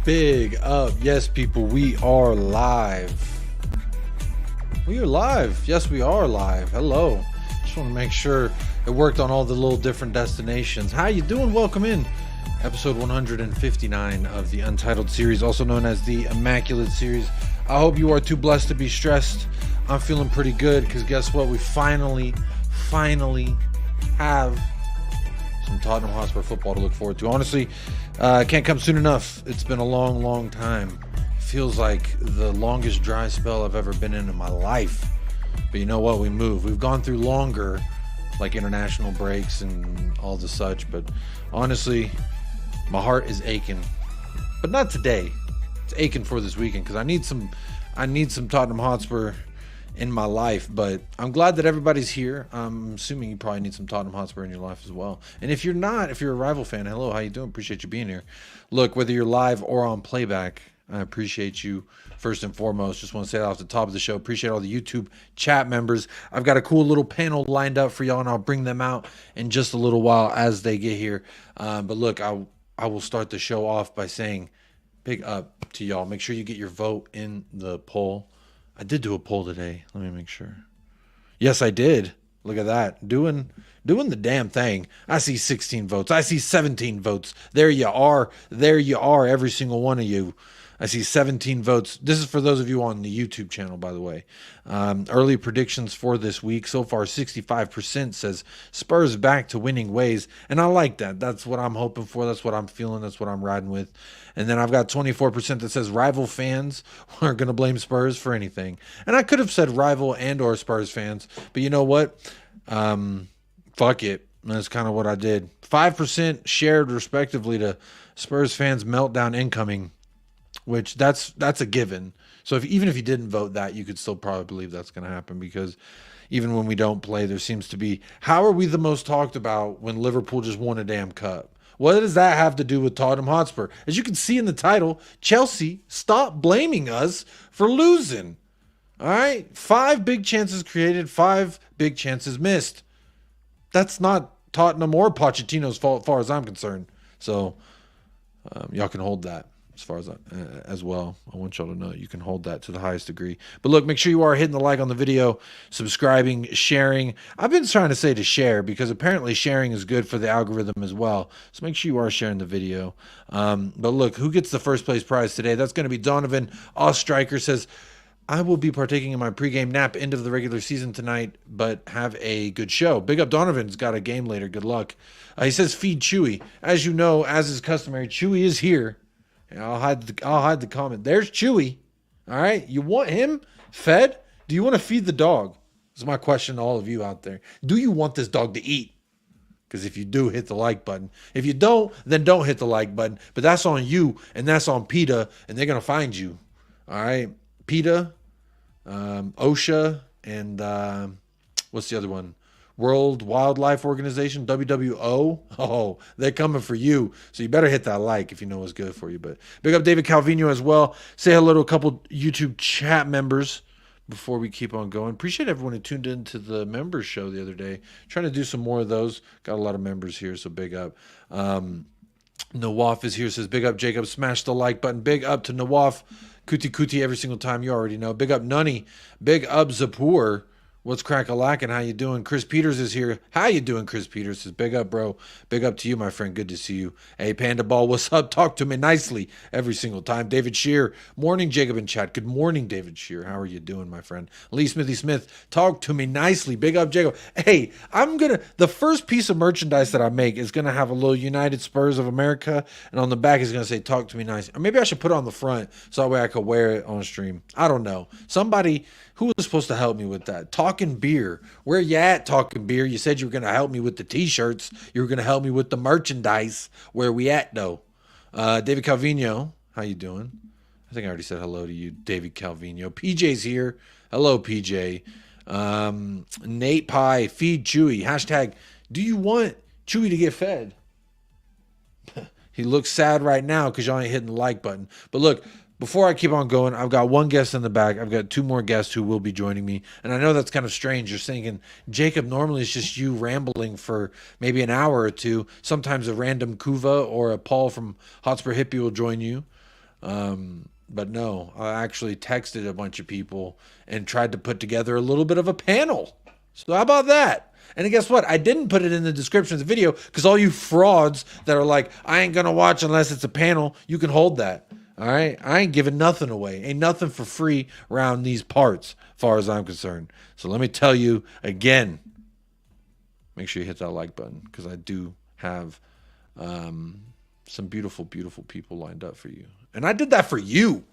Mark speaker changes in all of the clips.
Speaker 1: Big up. Yes, people, we are live. We are live. Yes, we are live. Hello. Just want to make sure it worked on all the little different destinations. How you doing? Welcome in. Episode 159 of the Untitled series, also known as the Immaculate series. I hope you are too blessed to be stressed. I'm feeling pretty good because guess what? We finally have some Tottenham Hotspur football to look forward to. Honestly, can't come soon enough. It's been a long time. Feels like the longest dry spell I've ever been in my life. But you know what? We move. We've gone through longer, like international breaks and all the such. But honestly, my heart is aching. But not today. It's aching for this weekend because I need some Tottenham Hotspur in my life. But I'm glad that everybody's here. I'm assuming you probably need some Tottenham Hotspur in your life as well. And if you're not, if you're a rival fan, hello, how you doing? Appreciate you being here. Look, whether you're live or on playback, I appreciate you first and foremost. Just want to say that off the top of the show. Appreciate all the YouTube chat members. I've got a cool little panel lined up for y'all, and I'll bring them out in just a little while as they get here. But look, I will start the show off by saying big up to y'all. Make sure you get your vote in the poll. I did do a poll today. Let me make sure. Yes, I did. Look at that. Doing the damn thing. I see 16 votes. I see 17 votes. There you are. There you are, every single one of you. I see 17 votes. This is for those of you on the YouTube channel, by the way. Early predictions for this week. So far, 65% says Spurs back to winning ways. And I like that. That's what I'm hoping for. That's what I'm feeling. That's what I'm riding with. And then I've got 24% that says rival fans are going to blame Spurs for anything. And I could have said rival and or Spurs fans. But you know what? Fuck it. That's kind of what I did. 5% shared respectively to Spurs fans meltdown incoming. Which that's a given. So even if you didn't vote that, you could still probably believe that's going to happen because even when we don't play, there seems to be, how are we the most talked about when Liverpool just won a damn cup? What does that have to do with Tottenham Hotspur? As you can see in the title, Chelsea, stop blaming us for losing. All right? 5 big chances created, 5 big chances missed. That's not Tottenham or Pochettino's fault as far as I'm concerned. So y'all can hold that. As far as well, I want y'all to know you can hold that to the highest degree. But look, make sure you are hitting the like on the video, subscribing, sharing. I've been trying to say to share because apparently sharing is good for the algorithm as well. So make sure you are sharing the video. But look, who gets the first place prize today? That's going to be Donovan Ostriker. Says, I will be partaking in my pregame nap end of the regular season tonight, but have a good show. Big up Donovan's got a game later. Good luck. He says, feed Chewy. As you know, as is customary, Chewy is here. I'll hide the comment. There's Chewy. All right. You want him fed? Do you want to feed the dog? This is my question to all of you out there. Do you want this dog to eat? Because if you do, hit the like button. If you don't, then don't hit the like button. But that's on you, and that's on PETA, and they're going to find you. All right. PETA, OSHA, and what's the other one? World Wildlife Organization, WWO. Oh, they're coming for you. So you better hit that like if you know what's good for you. But big up David Calvino as well. Say hello to a couple YouTube chat members before we keep on going. Appreciate everyone who tuned into the members show the other day. Trying to do some more of those. Got a lot of members here, so big up. Nawaf is here, says big up Jacob. Smash the like button. Big up to Nawaf. Kuti every single time, you already know. Big up Nunny. Big up Zapur. What's crack-a-lackin'? How you doing? Chris Peters is here. How you doing, Chris Peters? Says, big up, bro. Big up to you, my friend. Good to see you. Hey, Panda Ball, what's up? Talk to me nicely every single time. David Shear. Morning, Jacob in chat. Good morning, David Shear. How are you doing, my friend? Lee Smithy Smith. Talk to me nicely. Big up, Jacob. Hey, the first piece of merchandise that I make is going to have a little United Spurs of America, and on the back is going to say, talk to me nicely. Or maybe I should put it on the front so that way I could wear it on stream. I don't know. Somebody... Who was supposed to help me with that? Talking Beer. Where you at, Talking Beer? You said you were going to help me with the T-shirts. You were going to help me with the merchandise. Where we at, though? David Calvino. How you doing? I think I already said hello to you, David Calvino. PJ's here. Hello, PJ. Nate Pie. Feed Chewy. Hashtag, do you want Chewy to get fed? He looks sad right now because y'all ain't hitting the like button. But look... Before I keep on going, I've got one guest in the back. I've got 2 more guests who will be joining me. And I know that's kind of strange. You're thinking, Jacob, normally it's just you rambling for maybe an hour or two. Sometimes a random Kuva or a Paul from Hotspur Hippie will join you. But no, I actually texted a bunch of people and tried to put together a little bit of a panel. So how about that? And guess what? I didn't put it in the description of the video because all you frauds that are like, I ain't going to watch unless it's a panel, you can hold that. All right? I ain't giving nothing away. Ain't nothing for free around these parts, as far as I'm concerned. So let me tell you again, make sure you hit that like button because I do have some beautiful, beautiful people lined up for you. And I did that for you.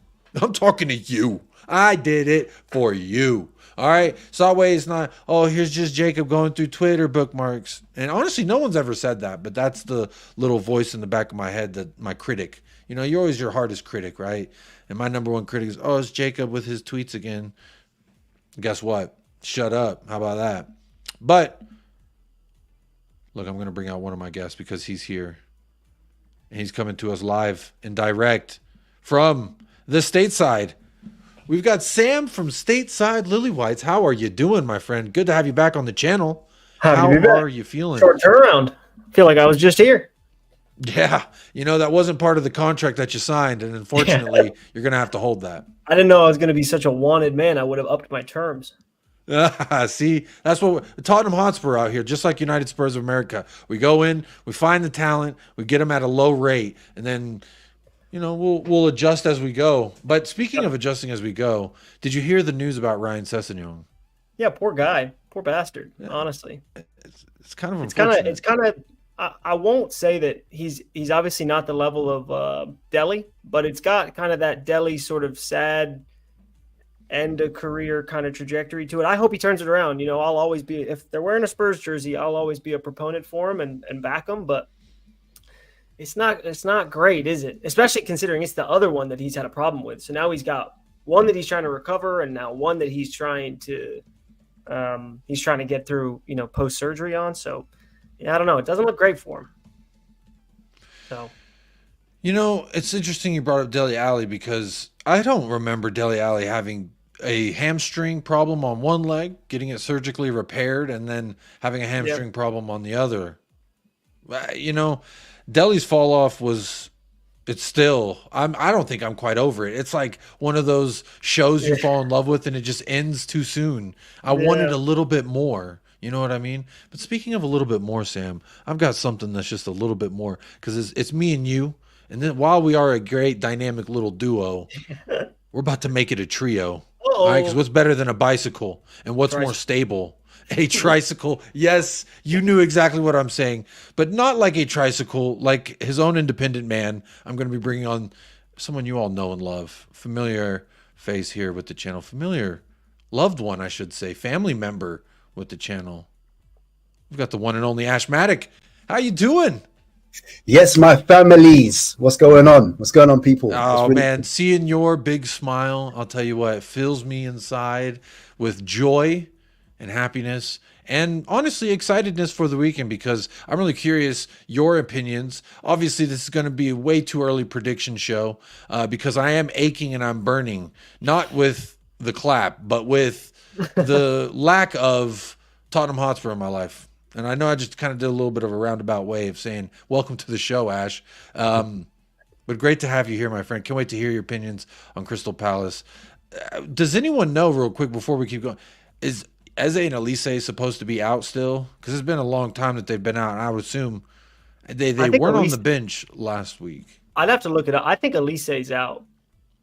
Speaker 1: I'm talking to you. I did it for you. All right? So that way it's not, oh, here's just Jacob going through Twitter bookmarks. And honestly, no one's ever said that, but that's the little voice in the back of my head, that my critic. You know, you're always your hardest critic, right? And my number one critic is, oh, it's Jacob with his tweets again. Guess what? Shut up. How about that? But look, I'm going to bring out one of my guests because he's here. And he's coming to us live and direct from the stateside. We've got Sam from stateside Lily Whites. How are you doing, my friend? Good to have you back on the channel. How are you feeling?
Speaker 2: Short turnaround. Feel like I was just here.
Speaker 1: Yeah. You know, that wasn't part of the contract that you signed. And unfortunately, you're going to have to hold that.
Speaker 2: I didn't know I was going to be such a wanted man. I would have upped my terms.
Speaker 1: See, that's what Tottenham Hotspur out here, just like United Spurs of America. We go in, we find the talent, we get them at a low rate, and then, you know, we'll adjust as we go. But speaking of adjusting as we go, did you hear the news about Ryan Sessegnon?
Speaker 2: Yeah, poor guy, poor bastard. Yeah. Honestly,
Speaker 1: it's kind of unfortunate.
Speaker 2: It's kind of. I won't say that he's obviously not the level of Dele, but it's got kind of that Dele sort of sad end a career kind of trajectory to it. I hope he turns it around. You know, I'll always be, if they're wearing a Spurs jersey, I'll always be a proponent for him and back him, but it's not great, is it? Especially considering it's the other one that he's had a problem with. So now he's got one that he's trying to recover and now one that he's trying to get through, you know, post surgery on. So yeah, I don't know. It doesn't look great for him. So,
Speaker 1: you know, it's interesting you brought up Dele Alli because I don't remember Dele Alli having a hamstring problem on one leg, getting it surgically repaired, and then having a hamstring problem on the other. You know, Dele's fall off it's still, I don't think I'm quite over it. It's like one of those shows you fall in love with and it just ends too soon. I wanted a little bit more. You know what I mean? But speaking of a little bit more, Sam, I've got something that's just a little bit more because it's me and you. And then while we are a great dynamic little duo, we're about to make it a trio. All right, because what's better than a bicycle and what's more stable? A tricycle. Yes, you knew exactly what I'm saying, but not like a tricycle, like his own independent man. I'm going to be bringing on someone you all know and love, familiar face here with the channel, familiar loved one, I should say, family member with the channel. We've got the one and only Ashmatic. How you doing?
Speaker 3: Yes, my families. What's going on? What's going on, people?
Speaker 1: Oh, man. Seeing your big smile, I'll tell you what, it fills me inside with joy and happiness and honestly excitedness for the weekend because I'm really curious your opinions. Obviously, this is going to be a way too early prediction show because I am aching and I'm burning, not with the clap, but with the lack of Tottenham Hotspur in my life. And I know I just kind of did a little bit of a roundabout way of saying, welcome to the show, Ash. But great to have you here, my friend. Can't wait to hear your opinions on Crystal Palace. Does anyone know, real quick, before we keep going, is Eze and Elise supposed to be out still? Because it's been a long time that they've been out, and I would assume they weren't on the bench last week.
Speaker 2: I'd have to look it up. I think Elise's out.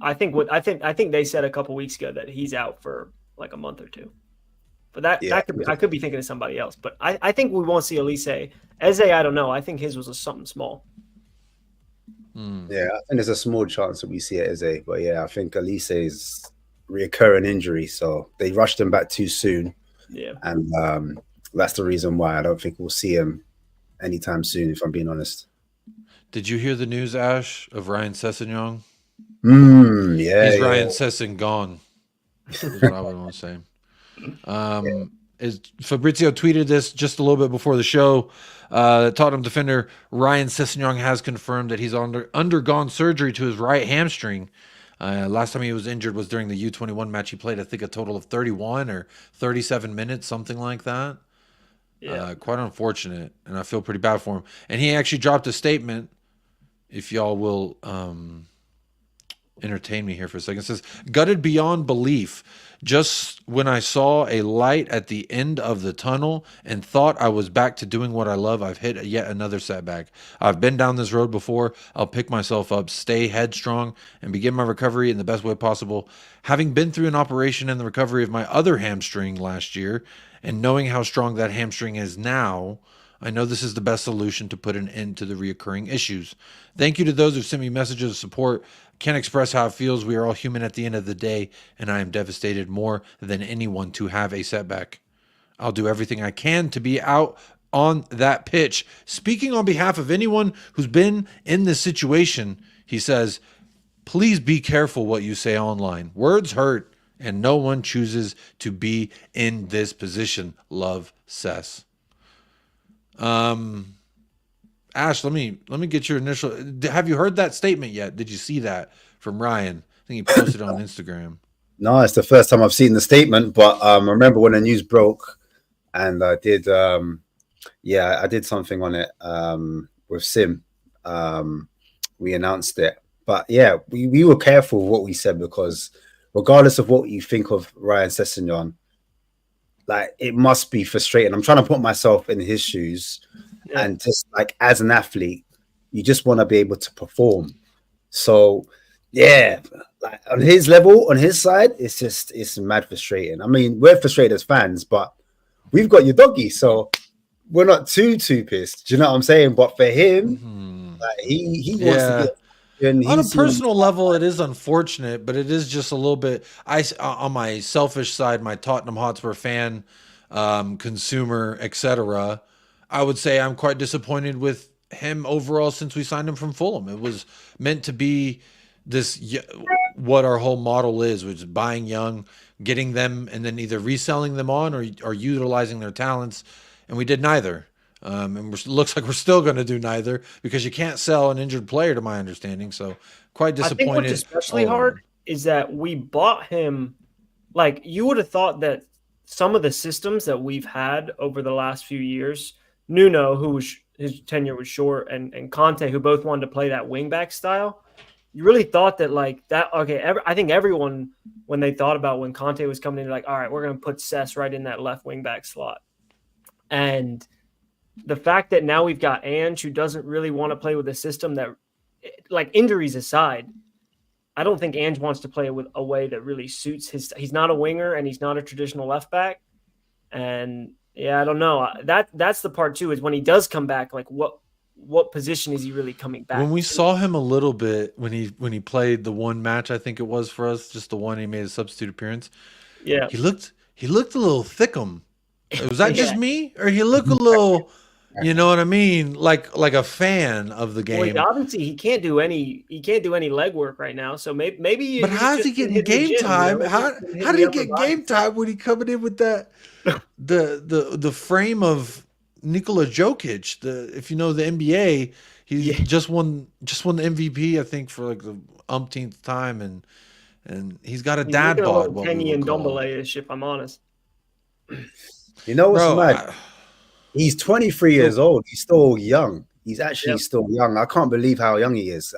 Speaker 2: I think they said a couple weeks ago that he's out for like a month or two. But that could be, I could be thinking of somebody else. But I think we won't see Elise. Eze, I don't know. I think his was something small.
Speaker 3: Yeah, I think there's a small chance that we see it Eze. But yeah, I think Elise's reoccurring injury, so they rushed him back too soon.
Speaker 2: Yeah,
Speaker 3: and that's the reason why I don't think we'll see him anytime soon. If I'm being honest.
Speaker 1: Did you hear the news, Ash, of Ryan Sessegnon?
Speaker 3: Yeah,
Speaker 1: he's Ryan Sessegnon. Is what I would want to say. Fabrizio tweeted this just a little bit before the show. Tottenham defender Ryan Sessegnon has confirmed that he's undergone surgery to his right hamstring. Last time he was injured was during the U21 match. He played, I think, a total of 31 or 37 minutes, something like that. Yeah. Quite unfortunate, and I feel pretty bad for him. And he actually dropped a statement, if y'all will entertain me here for a second. It says, gutted beyond belief. Just when I saw a light at the end of the tunnel and thought I was back to doing what I love, I've hit yet another setback. I've been down this road before. I'll pick myself up, stay headstrong, and begin my recovery in the best way possible. Having been through an operation and the recovery of my other hamstring last year, and knowing how strong that hamstring is now, I know this is the best solution to put an end to the reoccurring issues. Thank you to those who sent me messages of support. Can't express how it feels. We are all human at the end of the day, and I am devastated more than anyone to have a setback. I'll do everything I can to be out on that pitch. Speaking on behalf of anyone who's been in this situation, he says, please be careful what you say online. Words hurt, and no one chooses to be in this position. Love, Sess. Ash, let me get your initial. Have you heard that statement yet? Did you see that from Ryan? I think he posted it on Instagram.
Speaker 3: No, it's the first time I've seen the statement, but I remember when the news broke, and I did, I did something on it with Sim. We announced it, but yeah, we were careful with what we said, because regardless of what you think of Ryan Sessegnon, like, it must be frustrating. I'm trying to put myself in his shoes. Yeah. And just like, as an athlete, you just want to be able to perform. So yeah, like, on his level, on his side, it's mad frustrating. I mean, we're frustrated as fans, but we've got your doggy, so we're not too pissed. Do you know what I'm saying? But for him, like, he wants to get.
Speaker 1: On a personal level, it is unfortunate, but it is just a little bit. On my selfish side, my Tottenham Hotspur fan, consumer, etc., I would say I'm quite disappointed with him overall since we signed him from Fulham. It was meant to be this, what our whole model is, which is buying young, getting them, and then either reselling them on or utilizing their talents, and we did neither. And looks like we're still going to do neither, because you can't sell an injured player, to my understanding. So quite disappointed.
Speaker 2: I think what's especially hard is that we bought him. Like, you would have thought that some of the systems that we've had over the last few years, Nuno, who was, his tenure was short, and Conte, who both wanted to play that wingback style, you really thought that, like, that. Okay, I think everyone, when they thought about when Conte was coming in, like, all right, we're going to put Sess right in that left wingback slot. And the fact that now we've got Ange, who doesn't really want to play with a system that, like, injuries aside, I don't think Ange wants to play with a way that really suits his. He's not a winger, and he's not a traditional left back. And yeah, I don't know. That's the part too, is when he does come back, like, what position is he really coming back?
Speaker 1: When we saw him a little bit when he played the one match, I think it was for us, just the one he made a substitute appearance.
Speaker 2: Yeah,
Speaker 1: he looked a little thickum. Was that just me, or he looked a little? You know what I mean? Like a fan of the game.
Speaker 2: Well, obviously, he can't do any legwork right now. So maybe.
Speaker 1: But how's he getting game time? You know? How did he get game time when he coming in with that the frame of Nikola Jokic? If you know the NBA, he just won the MVP, I think, for like the umpteenth time, and he's got a dad bod.
Speaker 2: Kenny and Dombele-ish, if I'm honest.
Speaker 3: You know what's mad? He's 23 years old. He's still young. He's actually still young. I can't believe how young he is.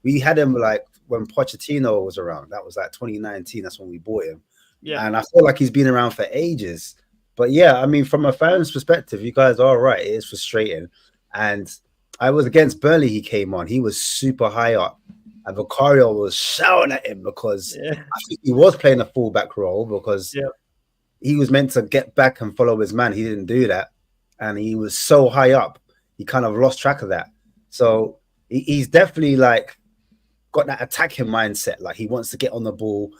Speaker 3: We had him, like, when Pochettino was around. That was like 2019. That's when we bought him. Yeah. And I feel like he's been around for ages. But yeah, I mean, from a fan's perspective, you guys are right. It is frustrating. And I was against Burnley. He came on. He was super high up. And Vicario was shouting at him because I think he was playing a fullback role, because he was meant to get back and follow his man. He didn't do that. And he was so high up, he kind of lost track of that. So he's definitely, like, got that attacking mindset. Like, he wants to get on the ball.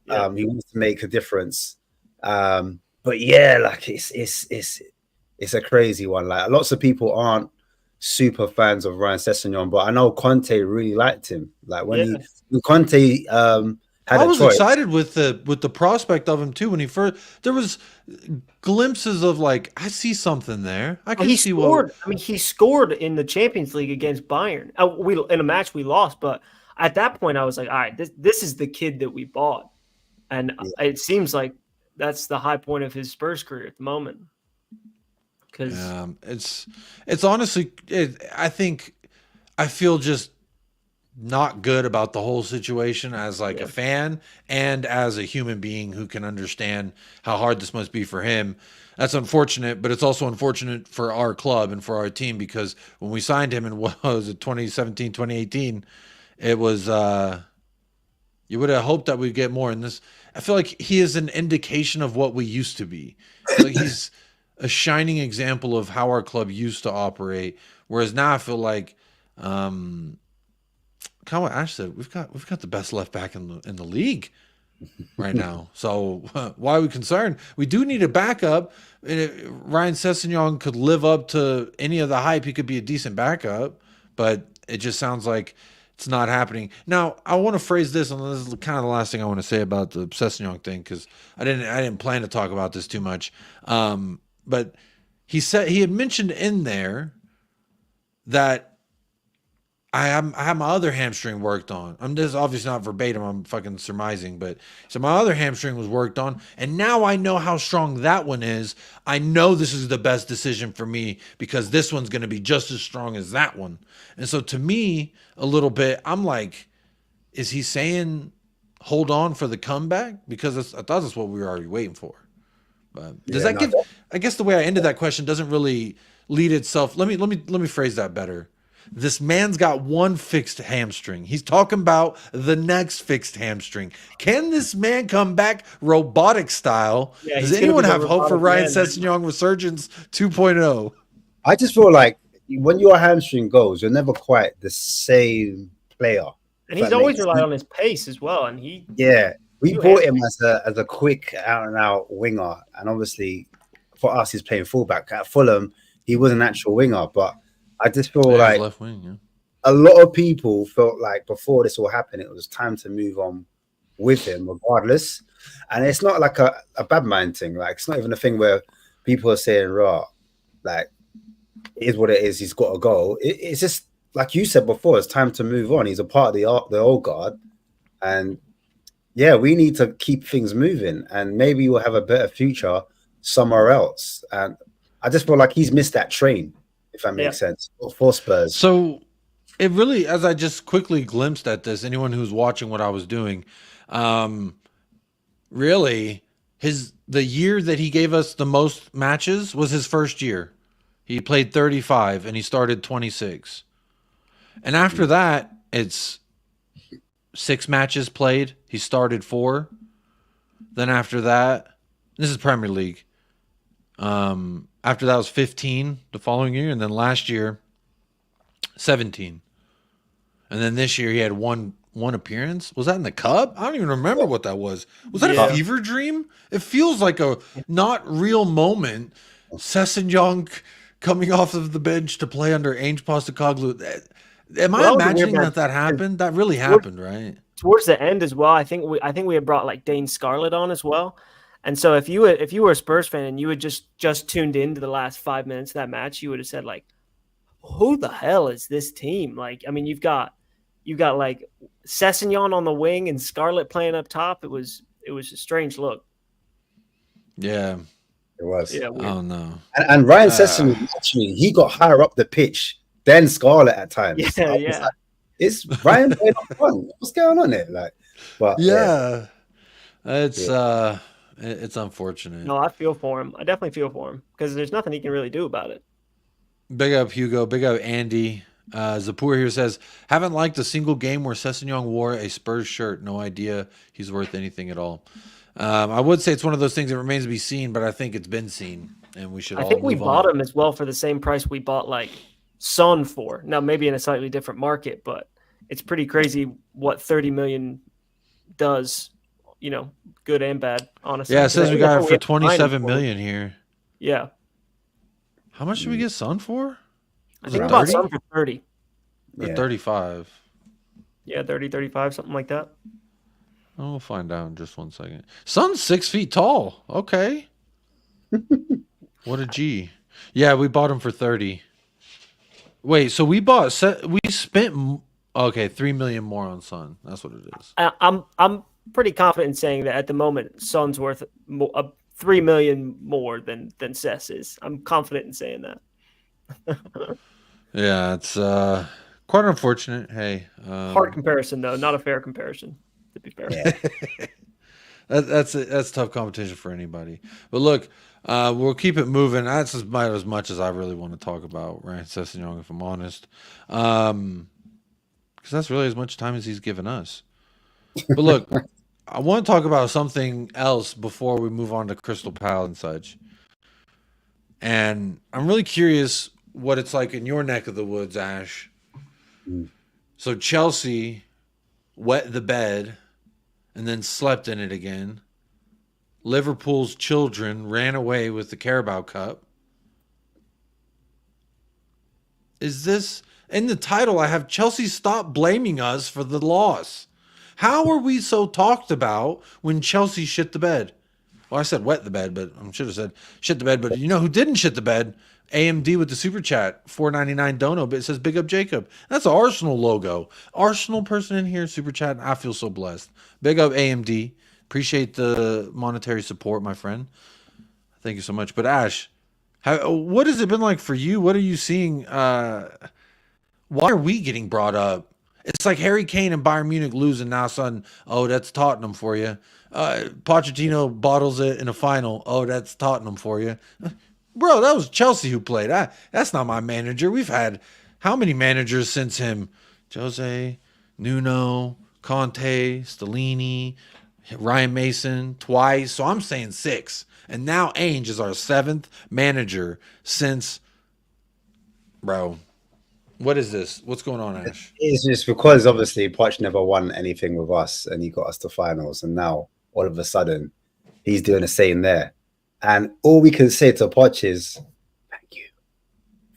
Speaker 3: He wants to make a difference. But yeah, like, it's a crazy one. Like, lots of people aren't super fans of Ryan Sessegnon, but I know Conte really liked him. Like, when Conte I
Speaker 1: was excited with the prospect of him too. When he first, there was glimpses of, like, I see something there. I can see
Speaker 2: scored. I mean, he scored in the Champions League against Bayern. In a match we lost, but at that point I was like, all right, this is the kid that we bought, and it seems like that's the high point of his Spurs career at the moment. Because
Speaker 1: it's honestly, I feel just not good about the whole situation as like a fan and as a human being who can understand how hard this must be for him. That's unfortunate, but it's also unfortunate for our club and for our team, because when we signed him in, what was it, 2017, 2018, it was you would have hoped that we'd get more in this. I feel like he is an indication of what we used to be. Like he's a shining example of how our club used to operate. Whereas now I feel like, kind of what Ash said, we've got the best left back in the league right now. So why are we concerned? We do need a backup. And if Ryan Sessegnon could live up to any of the hype, he could be a decent backup. But it just sounds like it's not happening. Now, I want to phrase this, and this is kind of the last thing I want to say about the Sessegnon thing, because I didn't plan to talk about this too much. But he had mentioned in there that I have my other hamstring worked on. This is obviously not verbatim. I'm fucking surmising, but so my other hamstring was worked on, and now I know how strong that one is. I know this is the best decision for me because this one's going to be just as strong as that one. And so to me, a little bit, I'm like, is he saying hold on for the comeback? Because I thought that's what we were already waiting for. But does that give? I guess the way I ended that question doesn't really lead itself. Let me phrase that better. This man's got one fixed hamstring. He's talking about the next fixed hamstring. Can this man come back robotic style? Yeah, does anyone have hope for Ryan Sessegnon Resurgence 2.0?
Speaker 3: I just feel like when your hamstring goes, you're never quite the same player.
Speaker 2: And he's always relied on his pace as well. And we
Speaker 3: bought him as a quick out and out winger, and obviously for us, he's playing fullback. At Fulham, he was an actual winger, but I just feel like
Speaker 1: left wing,
Speaker 3: a lot of people felt like before this all happened, it was time to move on with him regardless. And it's not like a bad mind thing. Like, it's not even a thing where people are saying, "Raw, like, it is what it is. He's got to go." It's just like you said before. It's time to move on. He's a part of the old guard, and we need to keep things moving. And maybe we'll have a better future somewhere else. And I just feel like he's missed that train, if that makes sense, for Spurs.
Speaker 1: So it really, as I just quickly glimpsed at this, anyone who's watching what I was doing, really, the year that he gave us the most matches was his first year. He played 35 and he started 26. And after that, it's 6 matches played. He started 4. Then after that, this is Premier League. After that was 15 the following year, and then last year 17. And then this year he had one appearance. Was that in the Cup? I don't even remember what that was. Was that a fever dream? It feels like a not real moment. Sessegnon coming off of the bench to play under Ange Postecoglou. Am I imagining that happened? That really happened, right?
Speaker 2: Towards the end as well. I think we had brought like Dane Scarlett on as well. And so if you were a Spurs fan and you had just tuned into the last 5 minutes of that match, you would have said like, who the hell is this team? Like, I mean, you've got like Sessegnon on the wing and Scarlett playing up top. It was a strange look.
Speaker 1: Yeah,
Speaker 3: it was.
Speaker 2: Yeah,
Speaker 1: oh no.
Speaker 3: And Ryan Sessegnon, actually, he got higher up the pitch than Scarlett at times.
Speaker 2: Yeah,
Speaker 3: like, is Ryan playing up front? What's going on there? Like, but
Speaker 1: it's unfortunate.
Speaker 2: No, I feel for him. I definitely feel for him because there's nothing he can really do about it.
Speaker 1: Big up Hugo. Big up Andy. Zapur here says, haven't liked a single game where Sessegnon wore a Spurs shirt. No idea he's worth anything at all. I would say it's one of those things that remains to be seen, but I think it's been seen, and we should. I think
Speaker 2: we bought him as well for the same price we bought like Son for. Now maybe in a slightly different market, but it's pretty crazy what 30 million does. You know, good and bad, honestly.
Speaker 1: Yeah, it says we got it for 27 million here.
Speaker 2: Yeah.
Speaker 1: How much did we get Son for?
Speaker 2: I think we bought Son for 30.
Speaker 1: Or 35.
Speaker 2: Yeah, 30, 35, something like that.
Speaker 1: Oh, we'll find out in just 1 second. Son's 6 feet tall. Okay. What a G. Yeah, we bought him for 30. Wait, so we spent 3 million more on Son. That's what it is.
Speaker 2: I'm pretty confident in saying that at the moment, Son's worth 3 million more than Sess is. I'm confident in saying that.
Speaker 1: Yeah, it's Quite unfortunate. Hey,
Speaker 2: hard comparison though, not a fair comparison. To be fair,
Speaker 3: Yeah.
Speaker 1: that's tough competition for anybody. But look, we'll keep it moving. That's about as much as I really want to talk about Ryan Sessegnon, if I'm honest, because that's really as much time as he's given us. But look, I want to talk about something else before we move on to Crystal Palace and such. And I'm really curious what it's like in your neck of the woods, Ash. So Chelsea wet the bed and then slept in it again. Liverpool's children ran away with the Carabao Cup. Is this in the title? I have Chelsea stop blaming us for the loss. How are we so talked about when Chelsea shit the bed? Well, I said wet the bed, but I should have said shit the bed. But you know who didn't shit the bed? AMD with the super chat, $4.99 dono, but it says Big Up Jacob. That's an Arsenal logo. Arsenal person in here, super chat. I feel so blessed. Big up AMD. Appreciate the monetary support, my friend. Thank you so much. But Ash, what has it been like for you? What are you seeing? Why are we getting brought up? It's like Harry Kane and Bayern Munich losing now, son. Oh, that's Tottenham for you. Pochettino bottles it in a final. Oh, that's Tottenham for you. Bro, that was Chelsea who played. That's not my manager. We've had how many managers since him? Jose, Nuno, Conte, Stellini, Ryan Mason, twice. So I'm saying 6. And now Ainge is our 7th manager since, bro. What is this? What's going on, Ash?
Speaker 3: It's just because obviously Poch never won anything with us and he got us to finals. And now all of a sudden he's doing the same there. And all we can say to Poch is, thank you.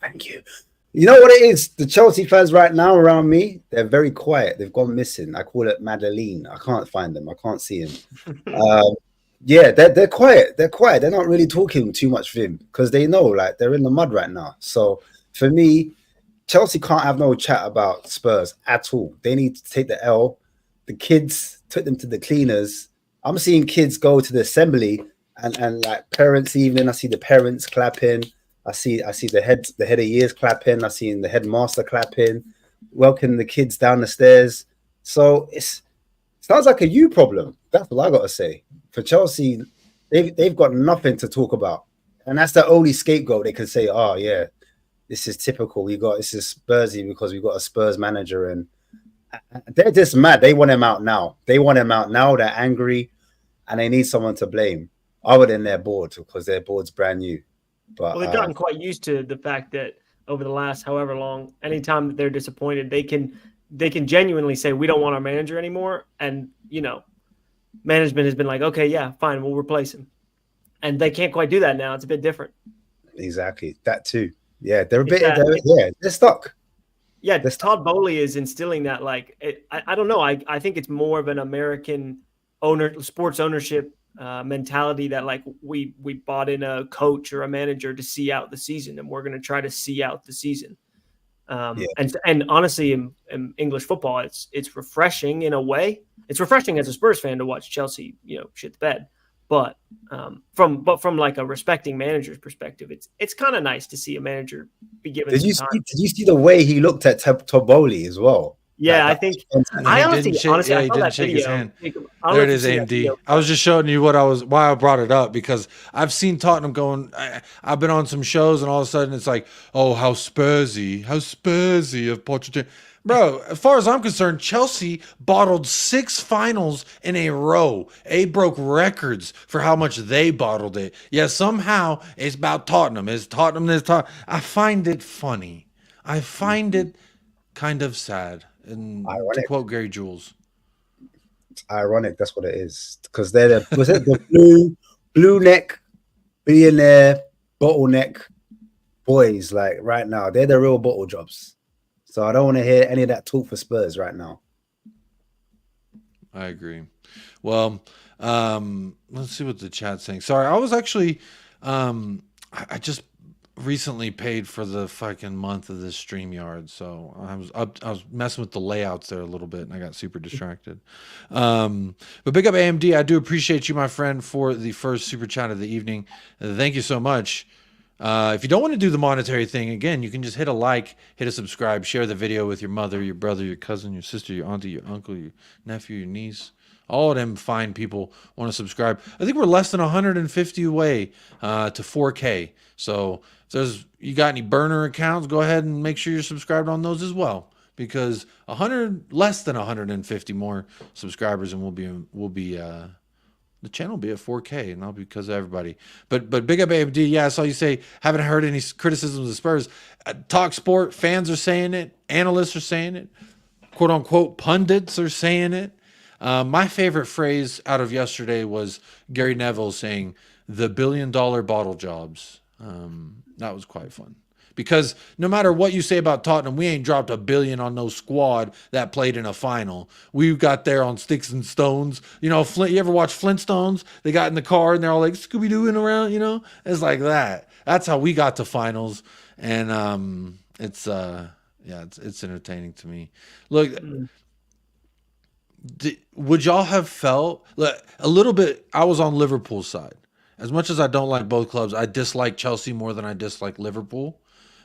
Speaker 3: Thank you. You know what it is? The Chelsea fans right now around me, they're very quiet. They've gone missing. I call it Madeline. I can't find them. I can't see him. Yeah, they're quiet. They're quiet. They're not really talking too much for him because they know like they're in the mud right now. So for me, Chelsea can't have no chat about Spurs at all. They need to take the L. The kids took them to the cleaners. I'm seeing kids go to the assembly and like parents' evening. I see the parents clapping. I see the head of years clapping. I see the headmaster clapping, welcoming the kids down the stairs. So it sounds like a you problem. That's what I got to say. For Chelsea, they've got nothing to talk about, and that's the only scapegoat they can say. Oh yeah, this is typical. This is Spursy because we got a Spurs manager, and they're just mad. They want him out now. They're angry, and they need someone to blame other than their board because their board's brand new. But
Speaker 2: well, they've gotten quite used to the fact that over the last however long, anytime that they're disappointed, they can genuinely say we don't want our manager anymore, and management has been like, okay, yeah, fine, we'll replace him, and they can't quite do that now. It's a bit different.
Speaker 3: Exactly, that too. Yeah, they're they're stuck.
Speaker 2: Yeah, Todd Bowley is instilling that. Like, I don't know. I think it's more of an American sports ownership mentality that like we bought in a coach or a manager to see out the season, and we're going to try to see out the season. And honestly, in English football, it's refreshing in a way. It's refreshing as a Spurs fan to watch Chelsea, shit the bed. But from like a respecting manager's perspective, it's kind of nice to see a manager be given.
Speaker 3: Did you see the way he looked at Toboli as well?
Speaker 2: Yeah, I think I honestly,
Speaker 1: he didn't shake his hand. There it is, AMD. I was just showing you why I brought it up because I've seen Tottenham going. I've been on some shows and all of a sudden it's like, oh, how Spursy of Pochettino. Bro, as far as I'm concerned, Chelsea bottled 6 finals in a row. They broke records for how much they bottled it. Yeah, somehow it's about Tottenham. It's Tottenham this Tottenham. I find it funny. I find it kind of sad. And to quote Gary Jules,
Speaker 3: it's ironic. That's what it is because they're the blue neck billionaire bottleneck boys. Like right now, they're the real bottle jobs. So I don't want to hear any of that talk for Spurs right now.
Speaker 1: I agree. Well, let's see what the chat's saying. Sorry, I was actually, I just recently paid for the fucking month of this StreamYard, so I was messing with the layouts there a little bit, and I got super distracted. But big up AMD. I do appreciate you, my friend, for the first super chat of the evening. Thank you so much. If you don't want to do the monetary thing, again, you can just hit a like, hit a subscribe, share the video with your mother, your brother, your cousin, your sister, your auntie, your uncle, your nephew, your niece. All of them fine people want to subscribe. I think we're less than 150 away to 4K. So if you got any burner accounts, go ahead and make sure you're subscribed on those as well. Because less than 150 more subscribers, and the channel will be at 4K, and that'll be because of everybody. But big up AMD. Yeah, I saw you say haven't heard any criticisms of Spurs. Talk Sport fans are saying it. Analysts are saying it. Quote unquote pundits are saying it. My favorite phrase out of yesterday was Gary Neville saying the $1 billion bottle jobs. That was quite fun. Because no matter what you say about Tottenham, we ain't dropped $1 billion on no squad that played in a final. We got there on sticks and stones. You know, you ever watch Flintstones? They got in the car and they're all like Scooby-Dooing around, you know? It's like that. That's how we got to finals. And it's entertaining to me. Look, would y'all have felt a little bit? I was on Liverpool's side. As much as I don't like both clubs, I dislike Chelsea more than I dislike Liverpool.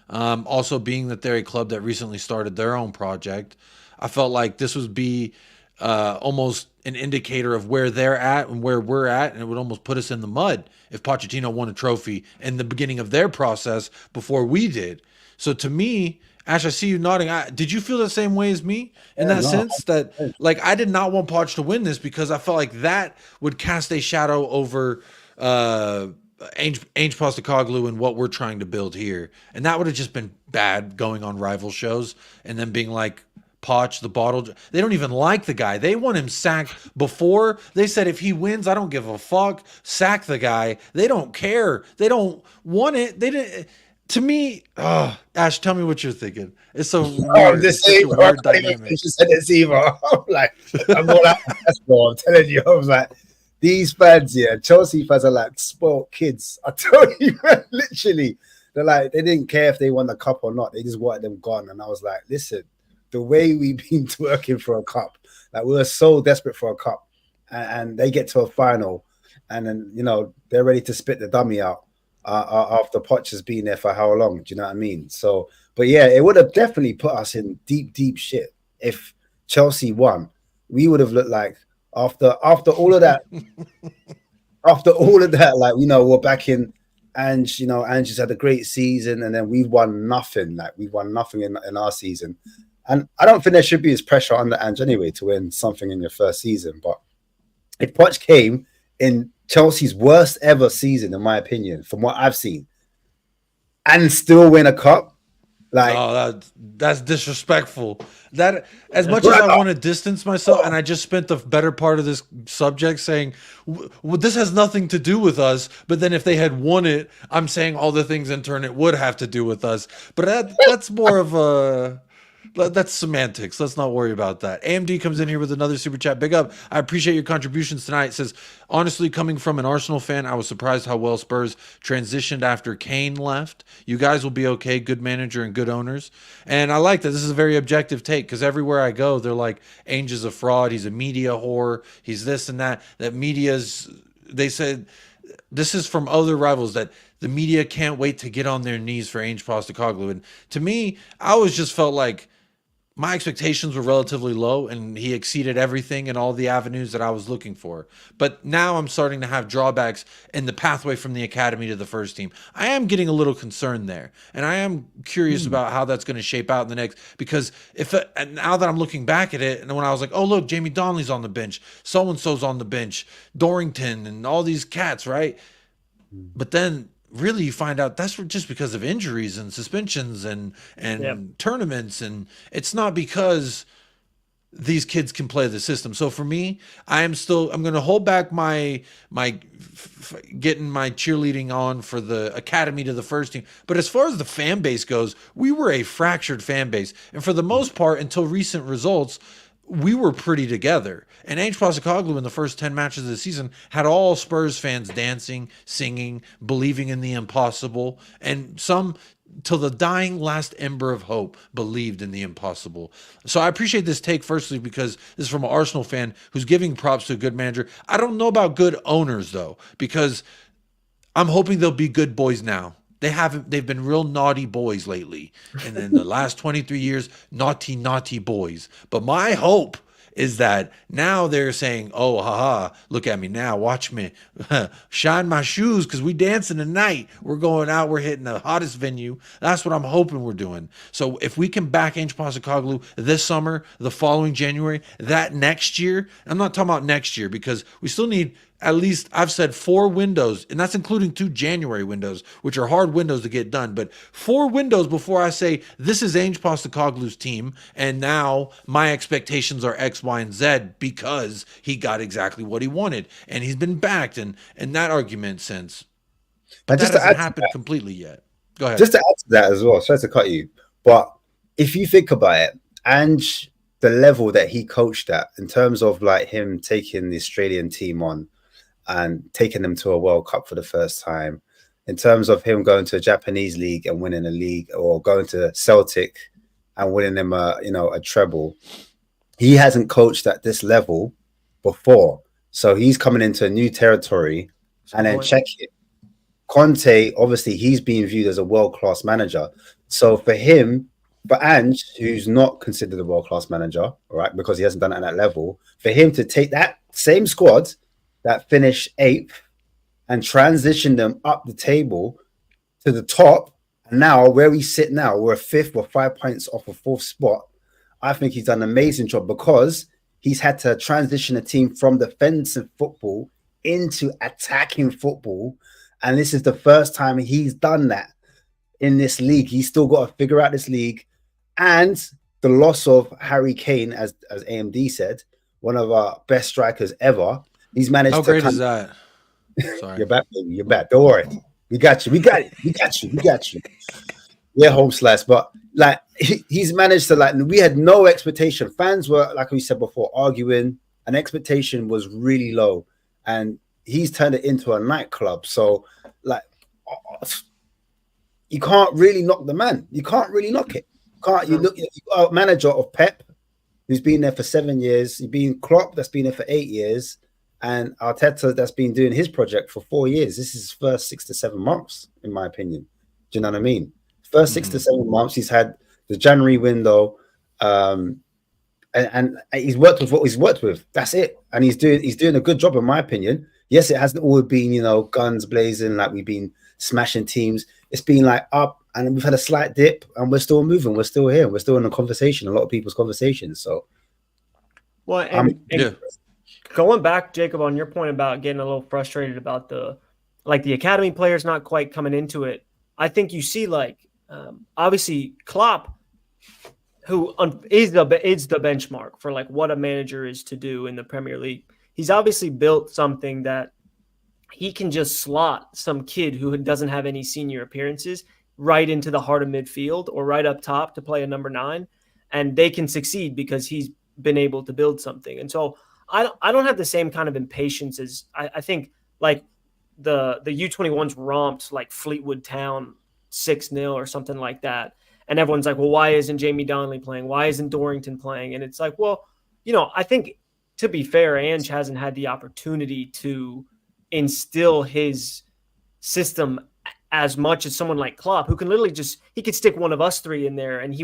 Speaker 1: Also, being that they're a club that recently started their own project, I felt like this would be almost an indicator of where they're at and where we're at, and it would almost put us in the mud if Pochettino won a trophy in the beginning of their process before we did. So to me, Ash, I see you nodding. Did you feel the same way as me in that sense? That like I did not want Poch to win this because I felt like that would cast a shadow over Ainge Postecoglou and what we're trying to build here, and that would have just been bad going on rival shows and then being like Poch the bottle. They don't even like the guy. They want him sacked before. They said if he wins, I don't give a fuck. Sack the guy. They don't care. They don't want it. They didn't. To me, Ash, tell me what you're thinking. It's so weird. It's such a weird dynamic.
Speaker 3: You said it's either. I'm like, I'm all out of basketball. I'm telling you, I was like, these fans, yeah, Chelsea fans are like spoiled kids. I tell you, literally, they're like, they didn't care if they won the cup or not. They just wanted them gone. And I was like, listen, the way we've been working for a cup, like we were so desperate for a cup, and they get to a final, and then they're ready to spit the dummy out. After Poch has been there for how long? Do you know what I mean? So, but yeah, it would have definitely put us in deep shit if Chelsea won. We would have looked like after all of that, like we're back in, and Ange has had a great season, and then we've won nothing. Like we've won nothing in our season, and I don't think there should be as pressure on the Ange anyway to win something in your first season. But if Poch came in Chelsea's worst ever season, in my opinion, from what I've seen, and still win a cup, like
Speaker 1: that's disrespectful. That as much as I want to distance myself, and I just spent the better part of this subject saying, well, this has nothing to do with us. But then if they had won it, I'm saying all the things in turn it would have to do with us. But that's more of a. That's semantics. Let's not worry about that. AMD comes in here with another super chat. Big up. I appreciate your contributions tonight. It says, honestly, coming from an Arsenal fan, I was surprised how well Spurs transitioned after Kane left. You guys will be okay. Good manager and good owners. And I like that. This is a very objective take because everywhere I go, they're like, Ainge is a fraud. He's a media whore. He's this and that. They said, this is from other rivals that the media can't wait to get on their knees for Ainge Postecoglou. And to me, I always just felt like my expectations were relatively low, and he exceeded everything in all the avenues that I was looking for. But now I'm starting to have drawbacks in the pathway from the academy to the first team. I am getting a little concerned there, and I am curious about how that's going to shape out in the next. Because and now that I'm looking back at it, and when I was like, oh look, Jamie Donnelly's on the bench, so and so's on the bench, Dorrington, and all these cats, right? But then really you find out that's just because of injuries and suspensions and tournaments, and it's not because these kids can play the system. So for me, I'm going to hold back my getting my cheerleading on for the academy to the first team. But as far as the fan base goes, we were a fractured fan base, and for the most part, until recent results, we were pretty together. And Ainge Postecoglou in the first 10 matches of the season had all Spurs fans dancing, singing, believing in the impossible, and some, till the dying last ember of hope, believed in the impossible. So I appreciate this take, firstly, because this is from an Arsenal fan who's giving props to a good manager. I don't know about good owners, though, because I'm hoping they'll be good boys now. they've been real naughty boys lately. And then the last 23 years, naughty boys. But my hope is that now they're saying, oh, haha, look at me now, watch me, shine my shoes, because we dancing tonight. We're going out, we're hitting the hottest venue. That's what I'm hoping we're doing. So if we can back Ange Postecoglou this summer, the following January, that next year, I'm not talking about next year, because we still need at least, I've said 4 windows, and that's including 2 January windows, which are hard windows to get done, but 4 windows before I say, this is Ange Postecoglou's team, and now my expectations are X, Y, and Z, because he got exactly what he wanted, and he's been backed, and that argument since. But that hasn't happened completely yet. Go ahead.
Speaker 3: Just to add to that as well, sorry to cut you, but if you think about it, Ange, the level that he coached at, in terms of like him taking the Australian team on, and taking them to a World Cup for the first time, in terms of him going to a Japanese league and winning a league, or going to Celtic and winning them a treble, he hasn't coached at this level before. So he's coming into a new territory. And then check it. Conte, obviously, he's being viewed as a world-class manager. So for him, for Ange, who's not considered a world-class manager, right, because he hasn't done it at that level, for him to take that same squad that finished 8th and transition them up the table to the top. And now where we sit now, we're 5th or 5 points off a 4th spot. I think he's done an amazing job, because he's had to transition a team from defensive football into attacking football. And this is the first time he's done that in this league. He's still got to figure out this league. And the loss of Harry Kane, as AMD said, one of our best strikers ever. He's managed.
Speaker 1: How great is that?
Speaker 3: Sorry. You're back, baby. You're back. Don't worry. We got you. We got it. We got you. We got you. Yeah, home slice. But like he's managed to, like, we had no expectation. Fans were, like we said before, arguing, and expectation was really low. And he's turned it into a nightclub. So like you can't really knock the man. You can't really knock it. You look at a manager of Pep, who's been there for 7 years. You've been Klopp, that's been there for 8 years. And Arteta, that's been doing his project for 4 years. This is his first 6 to 7 months, in my opinion. Do you know what I mean? First 6 to 7 months, he's had the January window, and he's worked with what he's worked with. That's it. And he's doing a good job, in my opinion. Yes, it hasn't all been, guns blazing, like we've been smashing teams. It's been like up, and we've had a slight dip, and we're still moving. We're still here. We're still in a conversation, a lot of people's conversations. So,
Speaker 2: well, and going back, Jacob, on your point about getting a little frustrated about the academy players not quite coming into it, I think you see obviously Klopp, who is the benchmark for like what a manager is to do in the Premier League. He's obviously built something that he can just slot some kid who doesn't have any senior appearances right into the heart of midfield or right up top to play a number 9, and they can succeed because he's been able to build something. And so I don't have the same kind of impatience as I think like the U21s romped like Fleetwood Town 6-0 or something like that. And everyone's like, well, why isn't Jamie Donnelly playing? Why isn't Dorrington playing? And it's like, well, I think, to be fair, Ange hasn't had the opportunity to instill his system as much as someone like Klopp, who can literally he could stick one of us 3 in there and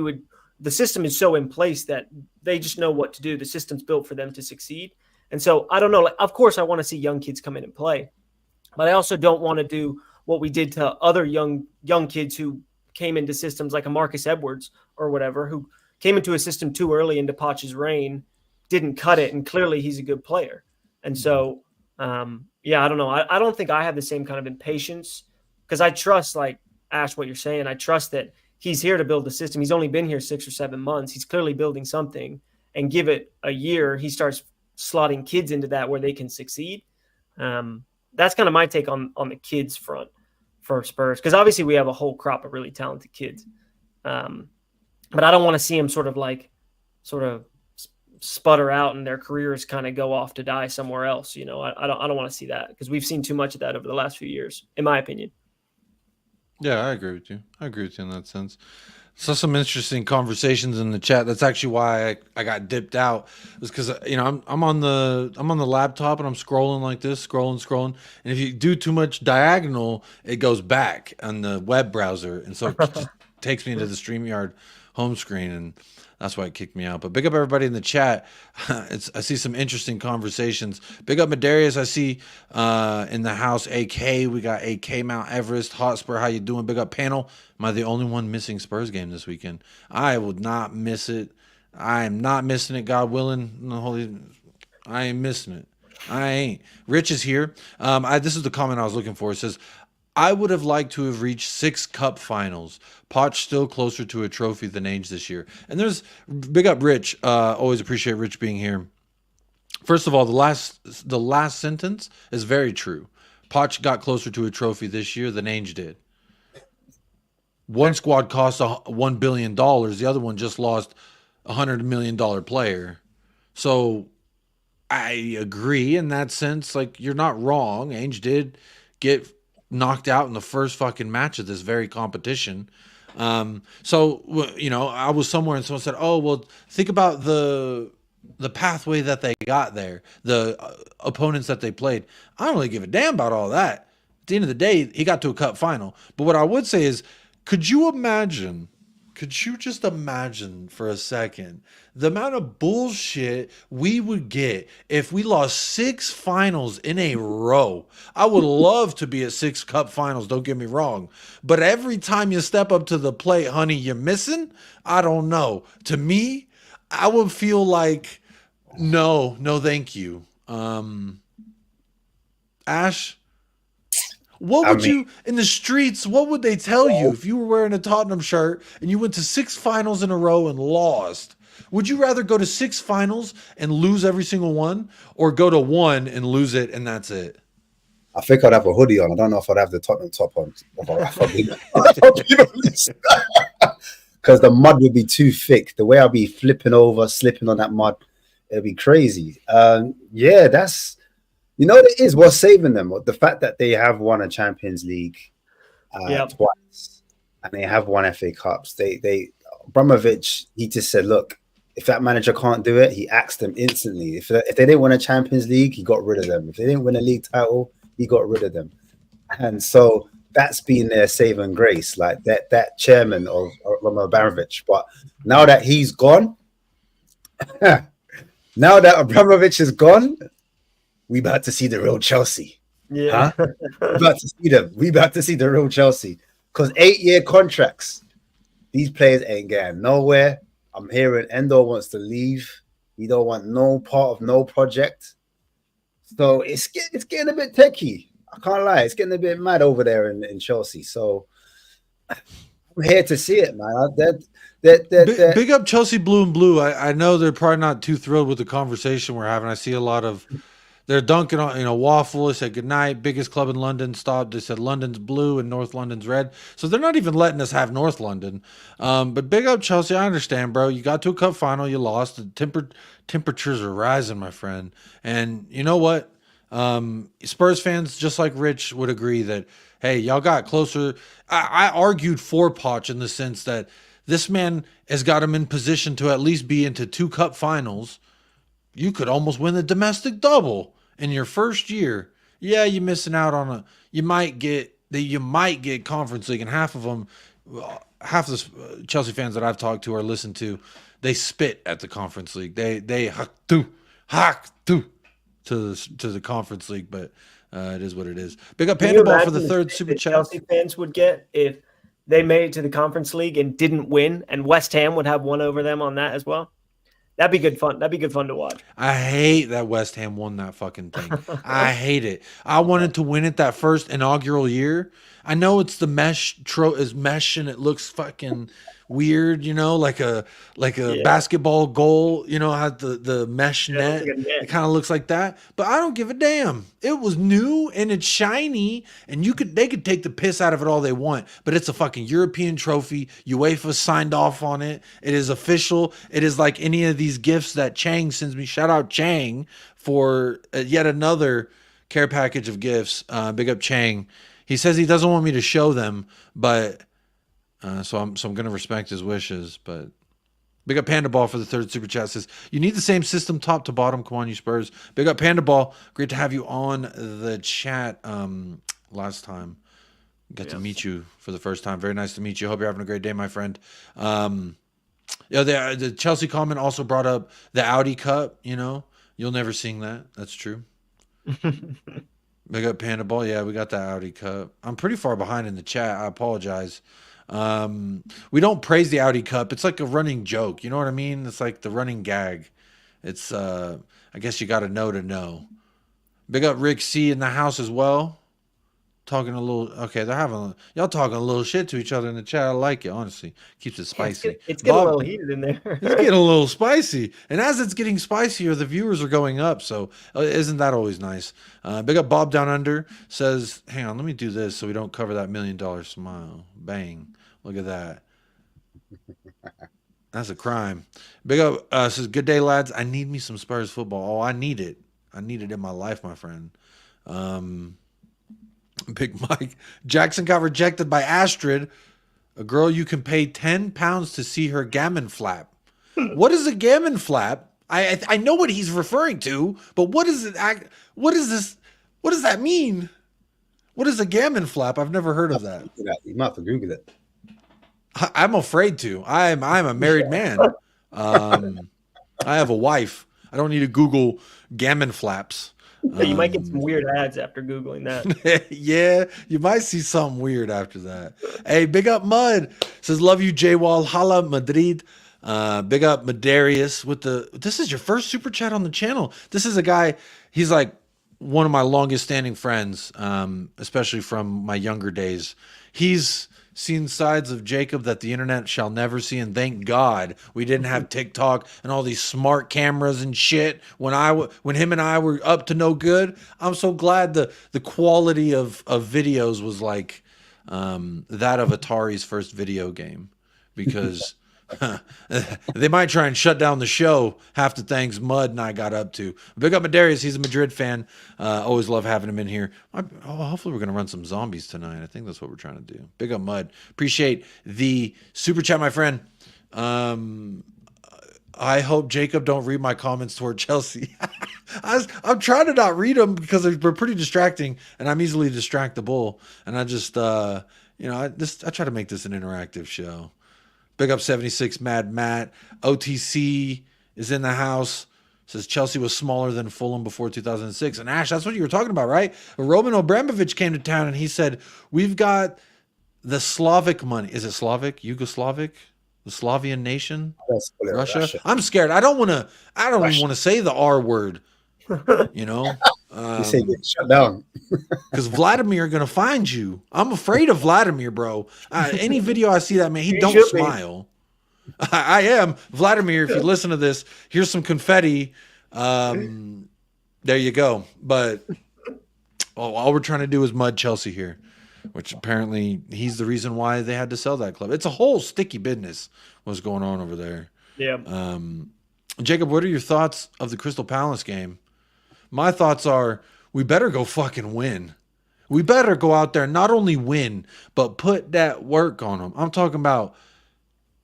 Speaker 2: the system is so in place that they just know what to do. The system's built for them to succeed. And so I don't know, of course I want to see young kids come in and play, but I also don't want to do what we did to other young kids who came into systems like a Marcus Edwards or whatever, who came into a system too early into Poch's reign, didn't cut it, and clearly he's a good player. And so, I don't know. I don't think I have the same kind of impatience, because I trust, like Ash, what you're saying. I trust that he's here to build the system. He's only been here 6 or 7 months. He's clearly building something, and give it a year, he starts slotting kids into that where they can succeed. That's kind of my take on the kids front for Spurs, because obviously we have a whole crop of really talented kids. But I don't want to see them sort of sputter out and their careers kind of go off to die somewhere else. I don't want to see that, because we've seen too much of that over the last few years, in my opinion.
Speaker 1: Yeah, I agree with you. In that sense. So some interesting conversations in the chat. That's actually why I got dipped out. It was because I'm on the laptop and I'm scrolling like this, scrolling, and if you do too much diagonal, it goes back on the web browser, and so it just takes me into the StreamYard home screen, and that's why it kicked me out. But big up everybody in the chat. I see some interesting conversations. Big up Medarius. I see in the house AK. We got AK Mount Everest. Hotspur, how you doing? Big up panel. Am I the only one missing Spurs game this weekend? I would not miss it. I am not missing it, God willing. I ain't missing it. I ain't. Rich is here. This is the comment I was looking for. It says, I would have liked to have reached 6 cup finals. Poch still closer to a trophy than Ainge this year. And there's big up Rich. Always appreciate Rich being here. First of all, the last sentence is very true. Poch got closer to a trophy this year than Ainge did. One squad cost $1 billion. The other one just lost $100 million player. So I agree in that sense. Like, you're not wrong. Ainge did get knocked out in the first fucking match of this very competition. So I was somewhere and someone said, oh, well, think about the pathway that they got there, the opponents that they played. I don't really give a damn about all that. At the end of the day, he got to a cup final. But what I would say is, could you just imagine for a second the amount of bullshit we would get if we lost 6 finals in a row? I would love to be at 6 cup finals, don't get me wrong. But every time you step up to the plate, honey, you're missing? I don't know. To me, I would feel like, no, thank you. Ash? What would you, in the streets, what would they tell you if you were wearing a Tottenham shirt and you went to 6 finals in a row and lost? Would you rather go to 6 finals and lose every single one, or go to 1 and lose it and that's it?
Speaker 3: I think I'd have a hoodie on. I don't know if I'd have the Tottenham top on. Because the mud would be too thick. The way I'd be flipping over, slipping on that mud, it'd be crazy. Yeah, that's... You know what it is? What's saving them? The fact that they have won a Champions League twice, and they have won FA Cups. Abramovich, he just said, look, if that manager can't do it, he axed them instantly. If they didn't win a Champions League, he got rid of them. If they didn't win a league title, he got rid of them. And so that's been their saving grace, like that chairman of Abramovich. But now that he's gone, now that Abramovich is gone, we about to see the real Chelsea.
Speaker 2: Yeah.
Speaker 3: Huh? We about to see them. We about to see the real Chelsea. Because 8-year contracts, these players ain't getting nowhere. I'm hearing Endo wants to leave. He don't want no part of no project. So it's getting a bit techie. I can't lie. It's getting a bit mad over there in Chelsea. So I'm here to see it, man.
Speaker 1: Big up Chelsea Blue and Blue. I know they're probably not too thrilled with the conversation we're having. I see a lot of... They're dunking on, waffle. They said goodnight. Biggest club in London stopped. They said London's blue and North London's red. So they're not even letting us have North London. But big up Chelsea. I understand, bro. You got to a cup final. You lost. The temperatures are rising, my friend. And you know what? Spurs fans, just like Rich, would agree that, hey, y'all got closer. I argued for Poch in the sense that this man has got him in position to at least be into 2 cup finals. You could almost win the domestic double in your first year. Yeah, you're missing out on you might get Conference League, and half of the Chelsea fans that I've talked to or listened to, they spit at the Conference League. They hack to the Conference League, but it is what it is. Big up Panda Ball for the 3rd super chat.
Speaker 2: Chelsea fans would get if they made it to the Conference League and didn't win, and West Ham would have one over them on that as well. That'd be good fun. That'd be good fun to watch.
Speaker 1: I hate that West Ham won that fucking thing. I hate it. I wanted to win it that first inaugural year. I know it's the mesh is mesh and it looks fucking weird, like a basketball goal, had the mesh net. It kind of looks like that, but I don't give a damn. It was new and it's shiny, and they could take the piss out of it all they want, but it's a fucking European trophy. UEFA signed off on it. It is official. It is like any of these gifts that Chang sends me. Shout out Chang for yet another care package of gifts. Big up Chang. He says he doesn't want me to show them, but So I'm going to respect his wishes. But big up Panda Ball for the third super chat. Says, you need the same system top to bottom. Come on, you Spurs. Big up Panda Ball. Great to have you on the chat last time. Got to meet you for the first time. Very nice to meet you. Hope you're having a great day, my friend. The Chelsea comment also brought up the Audi Cup. You know, you'll never sing that. That's true. Big up Panda Ball. Yeah, we got the Audi Cup. I'm pretty far behind in the chat. I apologize. We don't praise the Audi Cup. It's like a running joke. You know what I mean? It's like the running gag. It's I guess you got to know. Big up Rick C in the house as well. Talking a little, okay, y'all talking a little shit to each other in the chat. I like it, honestly. Keeps it spicy.
Speaker 2: It's getting a little heated in there.
Speaker 1: It's getting a little spicy. And as it's getting spicier, the viewers are going up. So isn't that always nice? Big up Bob Down Under says, hang on, let me do this so we don't cover that $1 million smile. Bang. Look at that. That's a crime. Big up says, good day, lads. I need me some Spurs football. Oh, I need it. I need it in my life, my friend. Big Mike. Jackson got rejected by Astrid, a girl you can pay £10 to see her gammon flap. What is a gammon flap? I know what he's referring to, but what is it? What is this? What does that mean? What is a gammon flap? I've never heard of that.
Speaker 3: You might have to Google it.
Speaker 1: I'm afraid to. I'm a married man. I have a wife. I don't need to Google gammon flaps.
Speaker 2: You might get some weird ads after Googling that.
Speaker 1: Yeah, you might see something weird after that. Hey, big up Mud. Says, love you, J-Wall. Hala Madrid. Big up Madarius with this is your first super chat on the channel. This is a guy, he's like one of my longest standing friends, especially from my younger days. He's seen sides of Jacob that the internet shall never see, and thank God we didn't have TikTok and all these smart cameras and shit when him and I were up to no good. I'm so glad the quality of videos was like that of Atari's first video game, because they might try and shut down the show half the things Mud and I got up to. Big up Madarius. He's a Madrid fan. Always love having him in here. Hopefully we're going to run some zombies tonight. I think that's what we're trying to do. Big up Mud. Appreciate the super chat, my friend. I hope Jacob don't read my comments toward Chelsea. I'm trying to not read them because they're pretty distracting, and I'm easily distractible. And I just, I try to make this an interactive show. Big up 76 Mad Matt. OTC is in the house. Says Chelsea was smaller than Fulham before 2006. And Ash, that's what you were talking about, right? Roman Abramovich came to town and he said, we've got the Slavic money. Is it Slavic? Yugoslavic? The Slavian nation? Russia? I'm scared. I don't even want to say the R word. You know?
Speaker 3: You say get shut down.
Speaker 1: Because Vladimir going to find you. I'm afraid of Vladimir, bro. Any video I see that man, he don't smile. I am. Vladimir, if you listen to this, here's some confetti. There you go. But all we're trying to do is mud Chelsea here, which apparently he's the reason why they had to sell that club. It's a whole sticky business what's going on over there.
Speaker 2: Yeah.
Speaker 1: Jacob, what are your thoughts of the Crystal Palace game? My thoughts are we better go fucking win. We better go out there and not only win, but put that work on them. I'm talking about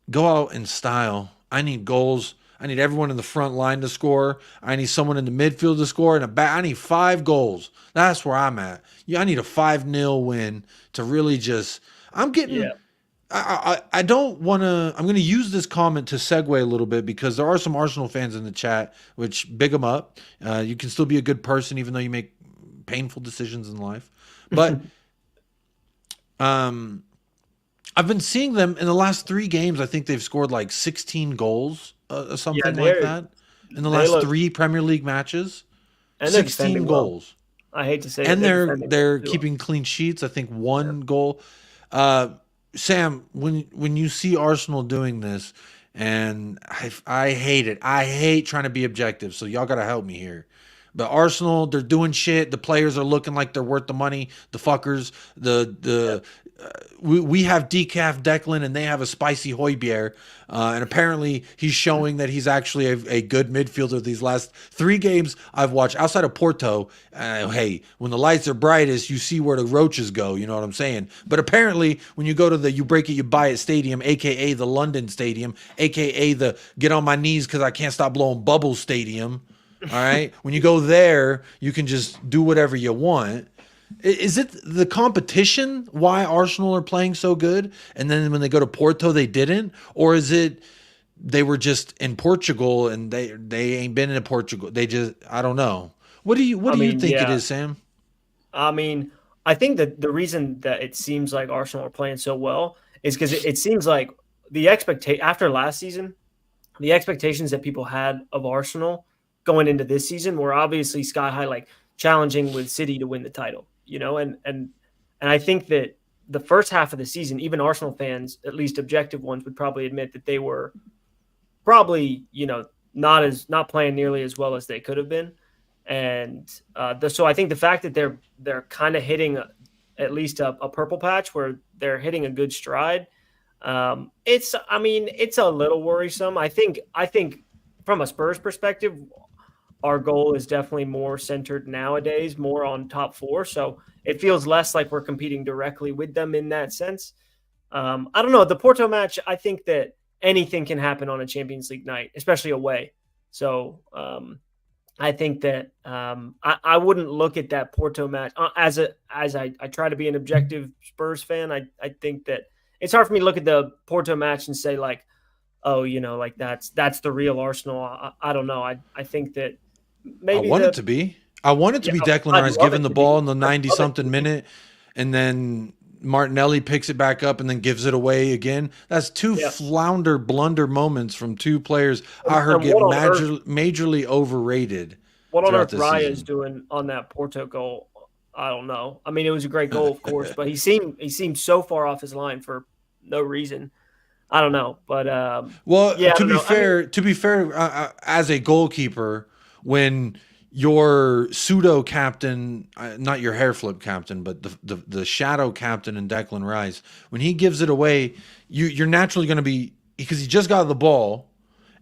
Speaker 1: go out in style. I need goals. I need everyone in the front line to score. I need someone in the midfield to score. And I need 5 goals. That's where I'm at. I need a 5-0 win to really just – I'm getting – I don't want to – I'm going to use this comment to segue a little bit because there are some Arsenal fans in the chat, which big them up. You can still be a good person even though you make painful decisions in life. But I've been seeing them in the last 3 games. I think they've scored like 16 goals, something like that, in the last 3 Premier League matches.
Speaker 2: And
Speaker 1: 16 goals.
Speaker 2: Well. I hate to say it.
Speaker 1: And they're keeping clean sheets. I think 1 goal. Sam, when you see Arsenal doing this, and I hate it. I hate trying to be objective, so y'all got to help me here. But Arsenal, they're doing shit. The players are looking like they're worth the money. The fuckers, we have decaf Declan and they have a spicy Højbjerg. And apparently he's showing that he's actually a good midfielder. These last 3 games I've watched outside of Porto. Hey, when the lights are brightest, you see where the roaches go. You know what I'm saying? But apparently when you go to the You Break It, You Buy It stadium, aka the London stadium, aka the Get on My Knees because I can't stop blowing bubbles stadium. All right. When you go there, you can just do whatever you want. Is it the competition why Arsenal are playing so good? And then when they go to Porto, they didn't? Or is it they were just in Portugal and they ain't been in Portugal? They just, I don't know. What do you think it is, Sam?
Speaker 2: I mean, I think that the reason that it seems like Arsenal are playing so well is because it seems like after last season, the expectations that people had of Arsenal going into this season were obviously sky high, like challenging with City to win the title, and I think that the first half of the season, even Arsenal fans, at least objective ones, would probably admit that they were probably, not playing nearly as well as they could have been. And so I think the fact that they're kind of hitting at least a purple patch where they're hitting a good stride, it's a little worrisome. I think from a Spurs perspective, our goal is definitely more centered nowadays, more on top 4. So it feels less like we're competing directly with them in that sense. I don't know. The Porto match, I think that anything can happen on a Champions League night, especially away. So I think that I wouldn't look at that Porto match as I try to be an objective Spurs fan. I think that it's hard for me to look at the Porto match and say like, oh, like that's the real Arsenal. I don't know. I think that maybe
Speaker 1: I want it to be Declan Rice given the ball in the 90-something minute, and then Martinelli picks it back up and then gives it away again. That's 2 blunder moments from 2 players I heard get majorly overrated.
Speaker 2: What on earth Raya is doing on that Porto goal? I don't know. I mean, it was a great goal, of course, but he seemed so far off his line for no reason. I don't know, but to be fair, as a goalkeeper, when your pseudo captain, not your hair flip captain, but the shadow captain in Declan Rice, when he gives it away, you're naturally going to be, because he just got the ball,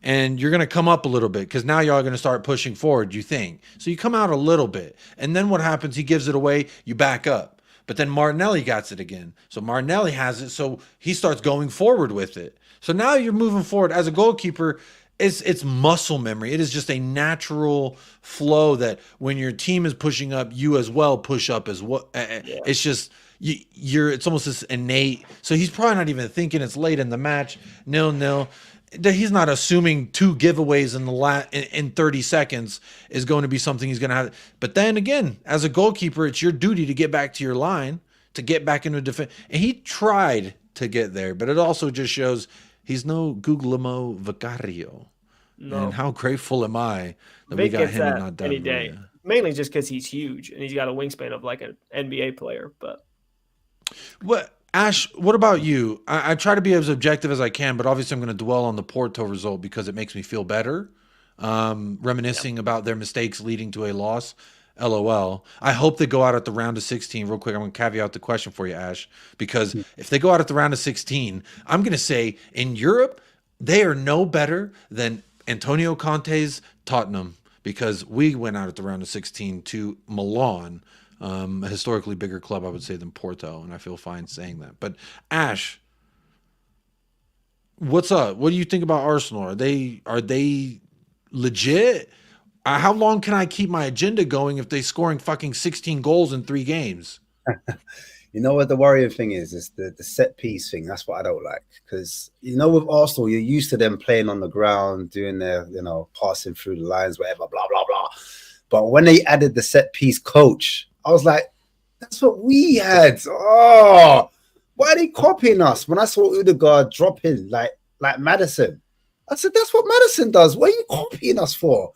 Speaker 2: and you're going to come up a little bit because now y'all are going to start pushing forward, you think. So you come out a little bit, and then what happens? He gives it away, you back up. But then Martinelli gets it again. So Martinelli has it, so he starts going forward with it. So now you're moving forward. As a goalkeeper, it's muscle memory. It is just a natural flow that when your team is pushing up, you as well push up as well. It's just it's almost this innate. So he's probably not even thinking it's late in the match. 0-0. He's not assuming 2 giveaways in 30 seconds is going to be something he's going to have. But then again, as a goalkeeper, it's your duty to get back to your line, to get back into defense. And he tried to get there, but it also just shows he's no Guglielmo Vicario. No. And how grateful am I that we got him and not David? Any day. Mainly just because he's huge and he's got a wingspan of like an NBA player. But
Speaker 1: what? Ash, what about you? I try to be as objective as I can, but obviously I'm going to dwell on the Porto result because it makes me feel better, reminiscing about their mistakes leading to a loss. LOL. I hope they go out at the round of 16. Real quick, I'm going to caveat the question for you, Ash, because if they go out at the round of 16, I'm going to say in Europe, they are no better than Antonio Conte's Tottenham, because we went out at the round of 16 to Milan, a historically bigger club, I would say, than Porto, and I feel fine saying that. But Ash, what's up? What do you think about Arsenal? Are they legit? How long can I keep my agenda going if they're scoring fucking 16 goals in 3 games?
Speaker 3: You know what the worrying thing is the set piece thing. That's what I don't like, because with Arsenal, you're used to them playing on the ground, doing their passing through the lines, whatever, blah blah blah. But when they added the set piece coach, I was like, that's what we had. Oh, why are they copying us? When I saw Odegaard dropping like Maddison, I said, that's what Maddison does. What are you copying us for?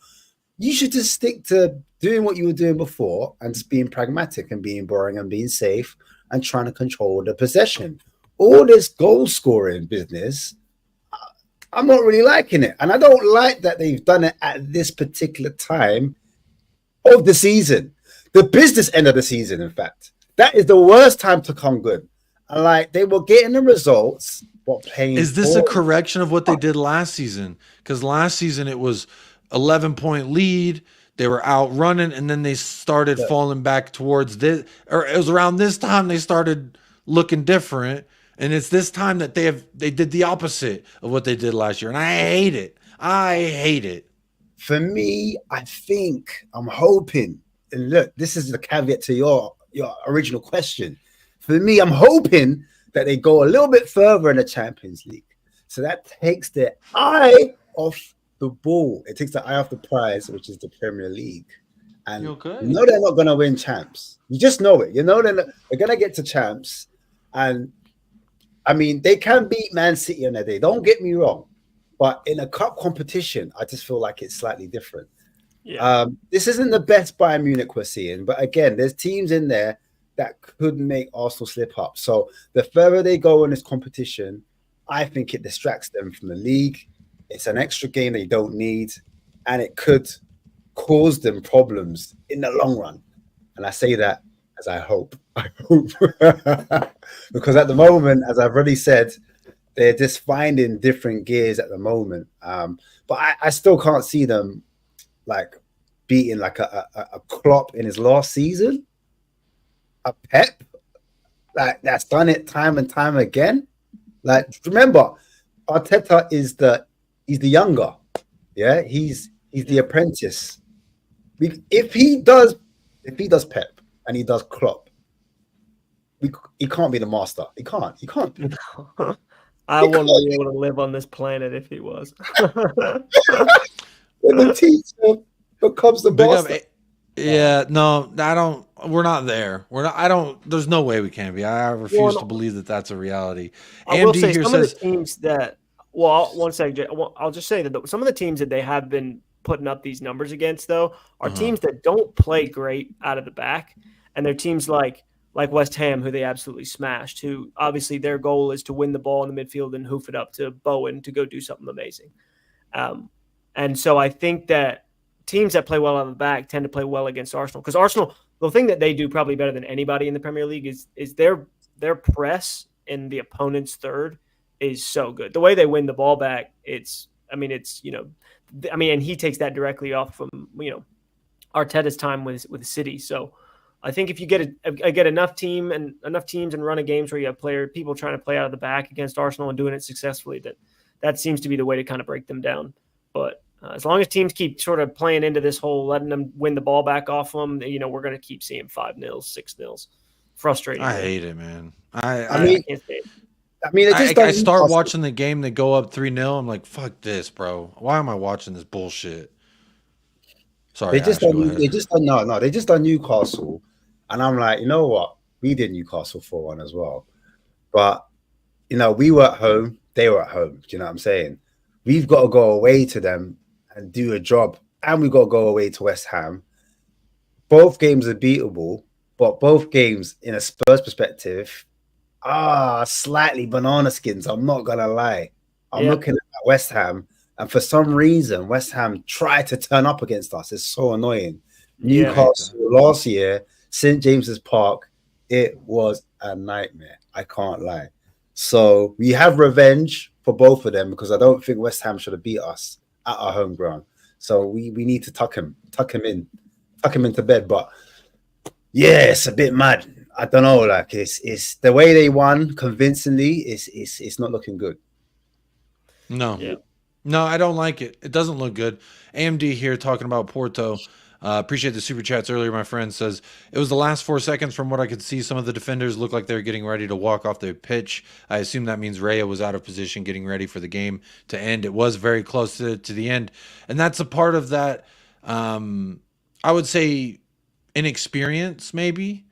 Speaker 3: You should just stick to doing what you were doing before and just being pragmatic and being boring and being safe and trying to control the possession. All this goal scoring business, I'm not really liking it. And I don't like that they've done it at this particular time of the season, the business end of the season. In fact, that is the worst time to come good. And like they were getting the results, but playing.
Speaker 1: Is this a correction of what they did last season? Because last season it was 11-point lead. They were out running, and then they started falling back towards this. Or it was around this time they started looking different. And it's this time that they did the opposite of what they did last year. And I hate it. I hate it.
Speaker 3: For me, I think I'm hoping, and look, this is the caveat to your original question. For me, I'm hoping that they go a little bit further in the Champions League. So that takes their eye off the ball. It takes the eye off the prize, which is the Premier League. And you know they're not going to win champs. You just know it. You know they're going to get to champs. And I mean, they can beat Man City on their day. Don't get me wrong. But in a cup competition, I just feel like it's slightly different. Yeah. This isn't the best Bayern Munich we're seeing. But again, there's teams in there that could make Arsenal slip up. So the further they go in this competition, I think it distracts them from the league. It's an extra game they don't need. And it could cause them problems in the long run. And I say that as I hope. Because at the moment, as I've already said, they're just finding different gears at the moment. But I still can't see them like beating like a Klopp in his last season. A Pep, like that's done it time and time again. Like remember, Arteta is he's the younger, yeah. He's the apprentice. If he does Pep and he does Klopp, he can't be the master. He can't.
Speaker 2: I wouldn't be able to live on this planet if he was.
Speaker 3: When the teacher becomes the master.
Speaker 1: Yeah, no, I don't. We're not there. We're not. I don't. There's no way we can be. I refuse to believe that that's a reality.
Speaker 2: I will say some of the teams that. Well, one second. I'll just say that some of the teams that they have been putting up these numbers against, though, are teams that don't play great out of the back, and they're teams like West Ham, who they absolutely smashed. Who obviously their goal is to win the ball in the midfield and hoof it up to Bowen to go do something amazing. And so I think that teams that play well out of the back tend to play well against Arsenal, because Arsenal, the thing that they do probably better than anybody in the Premier League is their press in the opponent's third is so good. The way they win the ball back, and he takes that directly off from Arteta's time with City. So I think if you get enough teams and run of games where you have people trying to play out of the back against Arsenal and doing it successfully, that seems to be the way to kind of break them down. But as long as teams keep sort of playing into this whole letting them win the ball back off them, we're going to keep seeing 5-0, 6-0. Frustrating.
Speaker 1: I hate it, man.
Speaker 3: I
Speaker 1: start watching the game. They go up 3-0. I'm like, fuck this, bro. Why am I watching this bullshit? Sorry,
Speaker 3: they just done Newcastle, and I'm like, you know what? We did Newcastle 4-1 as well, but we were at home. They were at home. Do you know what I'm saying? We've got to go away to them and do a job, and we've got to go away to West Ham. Both games are beatable, but both games, in a Spurs perspective, are slightly banana skins. I'm not gonna lie. I'm looking at West Ham, and for some reason, West Ham tried to turn up against us. It's so annoying. Newcastle last year, St. James's Park, it was a nightmare. I can't lie. So we have revenge for both of them, because I don't think West Ham should have beat us at our home ground. So we need to tuck him into bed. But yeah, it's a bit mad. I don't know. Like it's the way they won convincingly. It's not looking good.
Speaker 1: No, I don't like it. It doesn't look good. AMD here talking about Porto. Appreciate the super chats earlier. My friend says it was the last 4 seconds. From what I could see, some of the defenders looked like they were getting ready to walk off the pitch. I assume that means Raya was out of position, getting ready for the game to end. It was very close to the end, and that's a part of that. I would say inexperience, maybe,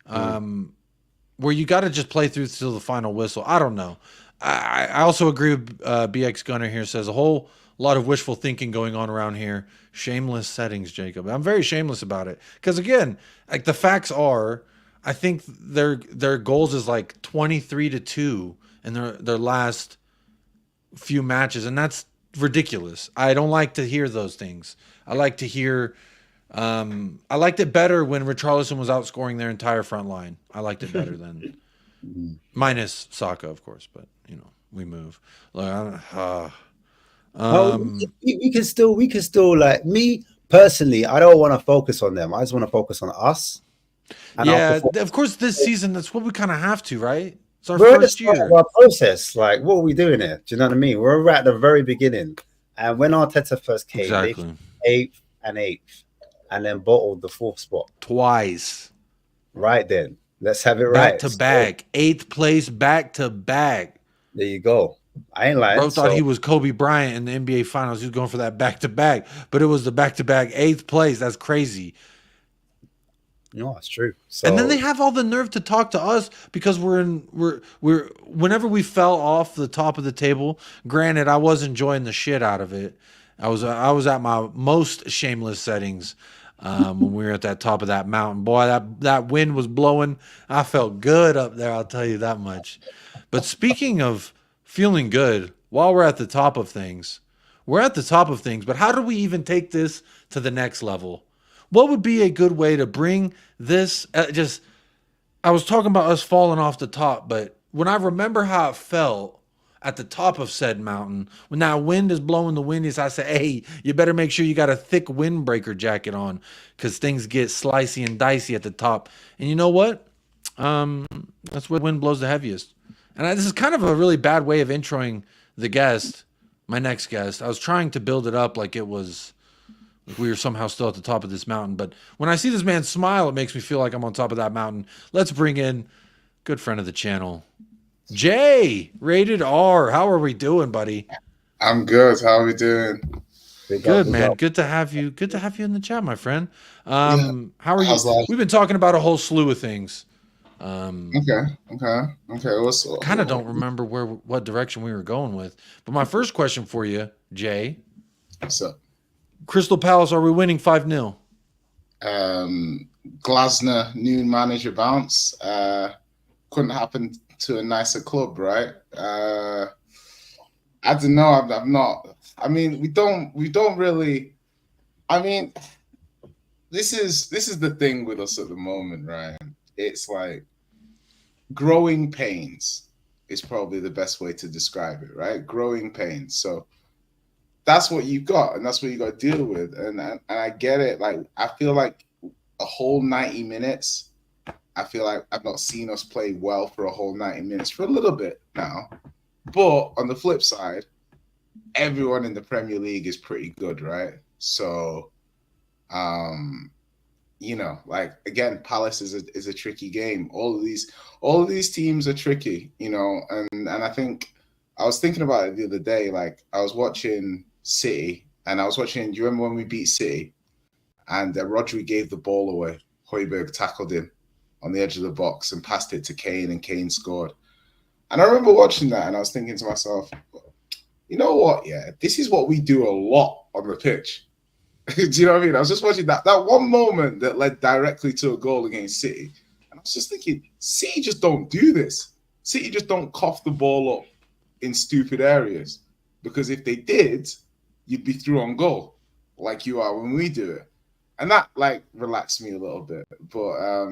Speaker 1: where you got to just play through till the final whistle. I don't know. I also agree with BX Gunner here. Says a whole lot of wishful thinking going on around here. Shameless settings, Jacob. I'm very shameless about it, because again, like the facts are, I think their goals is like 23-2 in their last few matches, and that's ridiculous. I don't like to hear those things. I like to hear I liked it better when Richarlison was outscoring their entire front line. I liked it better than minus Saka, of course, but we move.
Speaker 3: We can still like me personally. I don't want to focus on them. I just want to focus on us.
Speaker 1: Yeah, of course. This season, that's what we kind of have to, right? It's our
Speaker 3: We're
Speaker 1: first
Speaker 3: at the start
Speaker 1: year.
Speaker 3: of our process. Like, what are we doing here? Do you know what I mean? We're at the very beginning. And when Arteta first came, they 8th and 8th, and then bottled the 4th spot
Speaker 1: twice.
Speaker 3: Right then, let's have it right.
Speaker 1: Back to back, 8th place, back to back.
Speaker 3: There you go. I ain't lying.
Speaker 1: Bro thought he was Kobe Bryant in the NBA Finals. He was going for that back to back, but it was the back to back 8th place. That's crazy.
Speaker 3: No, it's true. So,
Speaker 1: and then they have all the nerve to talk to us because we're whenever we fell off the top of the table. Granted, I was enjoying the shit out of it. I was at my most shameless settings when we were at that top of that mountain. Boy, that wind was blowing. I felt good up there. I'll tell you that much. But speaking of feeling good, while we're at the top of things, but how do we even take this to the next level? What would be a good way to bring this? I was talking about us falling off the top, but when I remember how it felt at the top of said mountain, when that wind is blowing the windiest, I say, hey, you better make sure you got a thick windbreaker jacket on because things get slicey and dicey at the top. And you know what? That's where the wind blows the heaviest. And this is kind of a really bad way of introing the guest, my next guest. I was trying to build it up like it was... we were somehow still at the top of this mountain. But when I see this man smile, it makes me feel like I'm on top of that mountain. Let's bring in good friend of the channel, Jay, rated R. How are we doing, buddy?
Speaker 4: I'm good. How are we doing?
Speaker 1: Good, man. Good to have you. Good to have you in the chat, my friend. How are you? We've been talking about a whole slew of things.
Speaker 4: Okay. I
Speaker 1: kind of don't remember what direction we were going with. But my first question for you, Jay.
Speaker 4: What's up?
Speaker 1: Crystal Palace, are we winning 5-0?
Speaker 4: Glasner, new manager bounce. Couldn't happen to a nicer club, right? I don't know. I'm not. I mean, we don't really. I mean, this is the thing with us at the moment, right? It's like growing pains is probably the best way to describe it, right? Growing pains. So that's what you got, and that's what you got to deal with. And I get it. Like, I feel like a whole 90 minutes, I feel like I've not seen us play well for a whole 90 minutes for a little bit now. But on the flip side, everyone in the Premier League is pretty good, right? So, like, again, Palace is a tricky game. All of these teams are tricky, and I think I was thinking about it the other day. Like, I was watching City, and I was watching. Do you remember when we beat City? And Rodri gave the ball away. Højbjerg tackled him on the edge of the box and passed it to Kane, and Kane scored. And I remember watching that, and I was thinking to myself, you know what? Yeah, this is what we do a lot on the pitch. Do you know what I mean? I was just watching that one moment that led directly to a goal against City, and I was just thinking, City just don't do this. City just don't cough the ball up in stupid areas, because if they did, you'd be through on goal like you are when we do it. And that, like, relaxed me a little bit. But,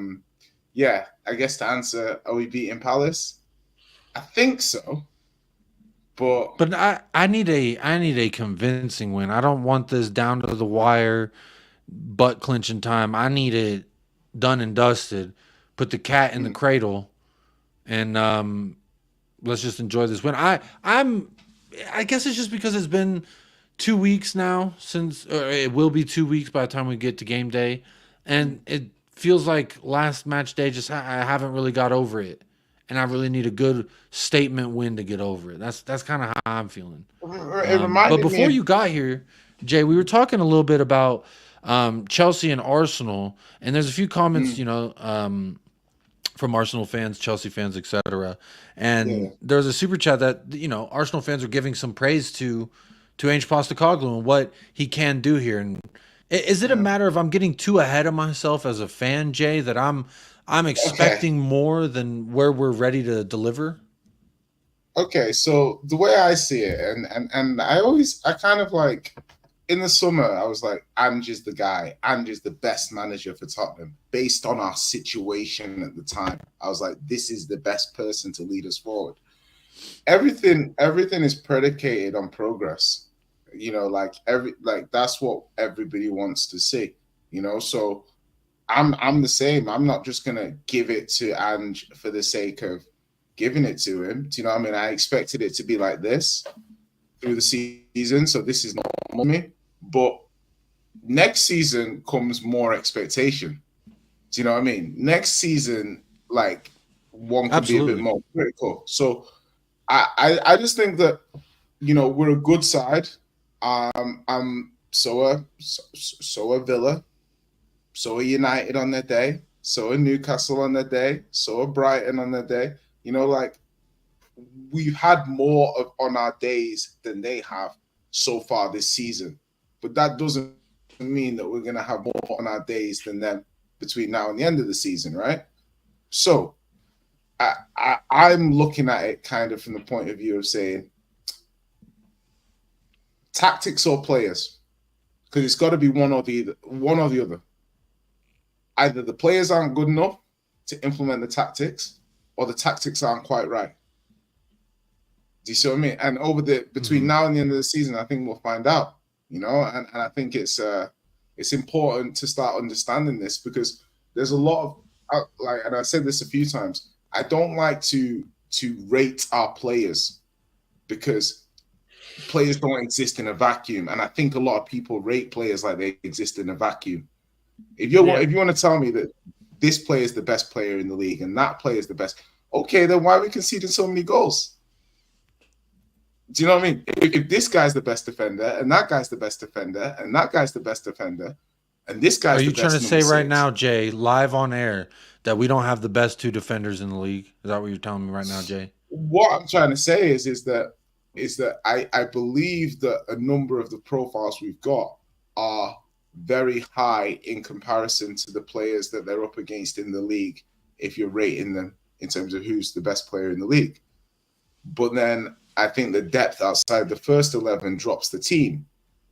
Speaker 4: yeah, I guess to answer, are we beating Palace? I think so. But
Speaker 1: I need a convincing win. I don't want this down to the wire, butt clenching time. I need it done and dusted. Put the cat in the cradle, and let's just enjoy this win. I guess it's just because it's been 2 weeks now since, or it will be 2 weeks by the time we get to game day, and it feels like last match day I haven't really got over it, and I really need a good statement win to get over it. That's kind of how I'm feeling. But before you got here, Jay, we were talking a little bit about Chelsea and Arsenal, and there's a few comments, from Arsenal fans, Chelsea fans, etc. And there's a super chat that Arsenal fans are giving some praise to Ange Postecoglou and what he can do here. And is it a matter of I'm getting too ahead of myself as a fan, Jay, that I'm expecting more than where we're ready to deliver?
Speaker 4: Okay, so the way I see it, and I kind of like, in the summer, I was like, Ange is the guy. Ange is the best manager for Tottenham based on our situation at the time. I was like, this is the best person to lead us forward. Everything is predicated on progress. You know, like that's what everybody wants to see. You know, so I'm the same. I'm not just gonna give it to Ange for the sake of giving it to him. Do you know what I mean? I expected it to be like this through the season, so this is normal to me. But next season comes more expectation. Do you know what I mean? Next season, like, one could be a bit more critical. So I just think that, you know, we're a good side. So are Villa, so are United on their day, so are Newcastle on their day, so are Brighton on their day. You know, like, we've had more on our days than they have so far this season. But that doesn't mean that we're going to have more on our days than them between now and the end of the season, right? So I'm looking at it kind of from the point of view of saying tactics or players, because it's got to be one or the other. Either the players aren't good enough to implement the tactics, or the tactics aren't quite right. Do you see what I mean? And between now and the end of the season, I think we'll find out. You know, and I think it's important to start understanding this, because there's a lot of and I said this a few times. I don't like to rate our players, because players don't exist in a vacuum, and I think a lot of people rate players like they exist in a vacuum. If you want to tell me that this player is the best player in the league and that player is the best, okay, then why are we conceding so many goals? Do you know what I mean? If this guy's the best defender, and that guy's the best defender, and that guy's the best defender, and this guy's the best.
Speaker 1: Are you trying to say right now, Jay, live on air, that we don't have the best two defenders in the league? Is that what you're telling me right now, Jay?
Speaker 4: What I'm trying to say is that I believe that a number of the profiles we've got are very high in comparison to the players that they're up against in the league, if you're rating them in terms of who's the best player in the league. But then I think the depth outside the first 11 drops the team.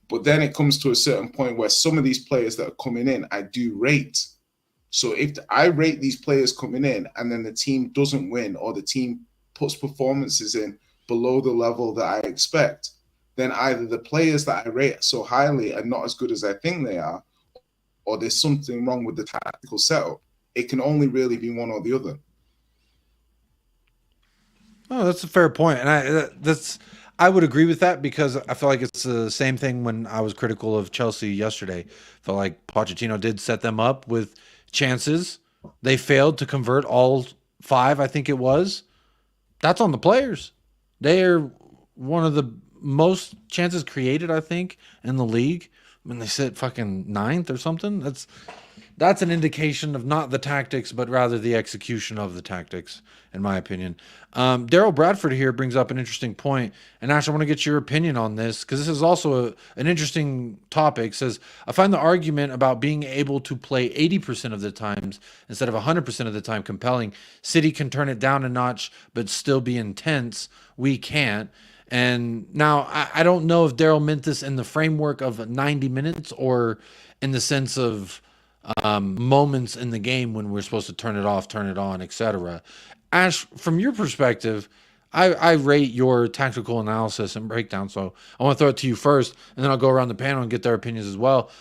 Speaker 4: But then it comes to a certain point where some of these players that are coming in, I do rate. So if I rate these players coming in and then the team doesn't win, or the team puts performances in below the level that I expect, then either the players that I rate so highly are not as good as I think they are, or there's something wrong with the tactical setup. It can only really be one or the other.
Speaker 1: Oh, that's a fair point, and I would agree with that, because I feel like it's the same thing when I was critical of Chelsea yesterday. I felt like Pochettino did set them up with chances. They failed to convert all 5, I think it was. That's on the players. They are one of the most chances created, I think, in the league. When they sit fucking 9th or something, that's an indication of not the tactics, but rather the execution of the tactics, in my opinion. Daryl Bradford here brings up an interesting point, and Ash, I want to get your opinion on this, because this is also an interesting topic. Says, I find the argument about being able to play 80% of the times instead of 100% of the time compelling. City can turn it down a notch, but still be intense. We can't. And now I don't know if Daryl meant this in the framework of 90 minutes or in the sense of moments in the game when we're supposed to turn it off, turn it on, etc. Ash, from your perspective, I rate your tactical analysis and breakdown, so I want to throw it to you first, and then I'll go around the panel and get their opinions as well.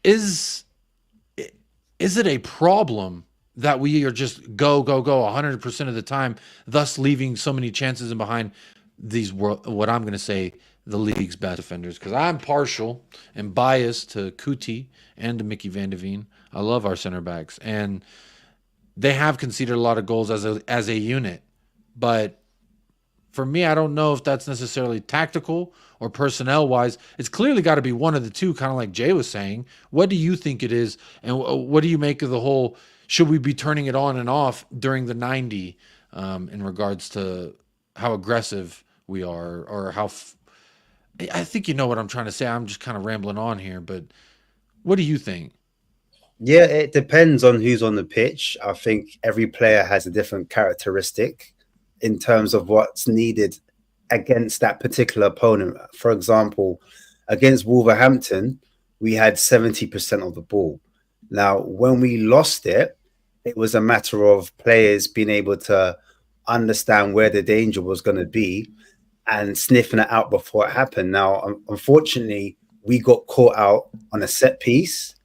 Speaker 1: Is it a problem that we are just go 100% of the time, thus leaving so many chances in behind these, what I'm going to say, the league's best defenders? Because I'm partial and biased to Kuti and to Mickey Van de Veen. I love our center backs, and they have conceded a lot of goals as a unit. But for me, I don't know if that's necessarily tactical or personnel-wise. It's clearly got to be one of the two, kind of like Jay was saying. What do you think it is, and what do you make of the whole, should we be turning it on and off during the 90 in regards to how aggressive we are, or how I think you know what I'm trying to say. I'm just kind of rambling on here, but what do you think?
Speaker 3: Yeah, it depends on who's on the pitch. I think every player has a different characteristic in terms of what's needed against that particular opponent. For example, against Wolverhampton, we had 70% of the ball. Now, when we lost it, it was a matter of players being able to understand where the danger was going to be and sniffing it out before it happened. Now, unfortunately, we got caught out on a set piece.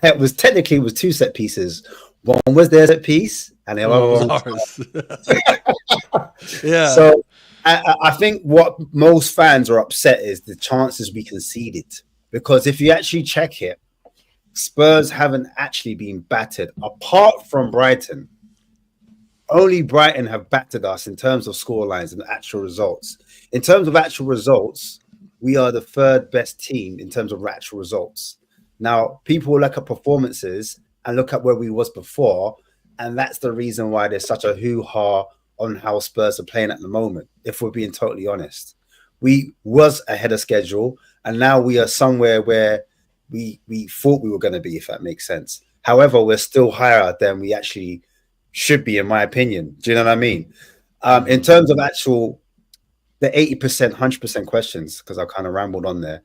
Speaker 3: It was two set pieces. One was their set piece, and the other one was ours. Yeah. So I think what most fans are upset is the chances we conceded. Because if you actually check it, Spurs haven't actually been battered apart from Brighton. Only Brighton have battered us in terms of scorelines and actual results. In terms of actual results, we are the third best team in terms of actual results. Now, people will look at performances and look at where we was before, and that's the reason why there's such a hoo-ha on how Spurs are playing at the moment, if we're being totally honest. We was ahead of schedule, and now we are somewhere where we thought we were going to be, if that makes sense. However, we're still higher than we actually should be, in my opinion. Do you know what I mean? In terms of actual the 80%, 100% questions, because I kind of rambled on there,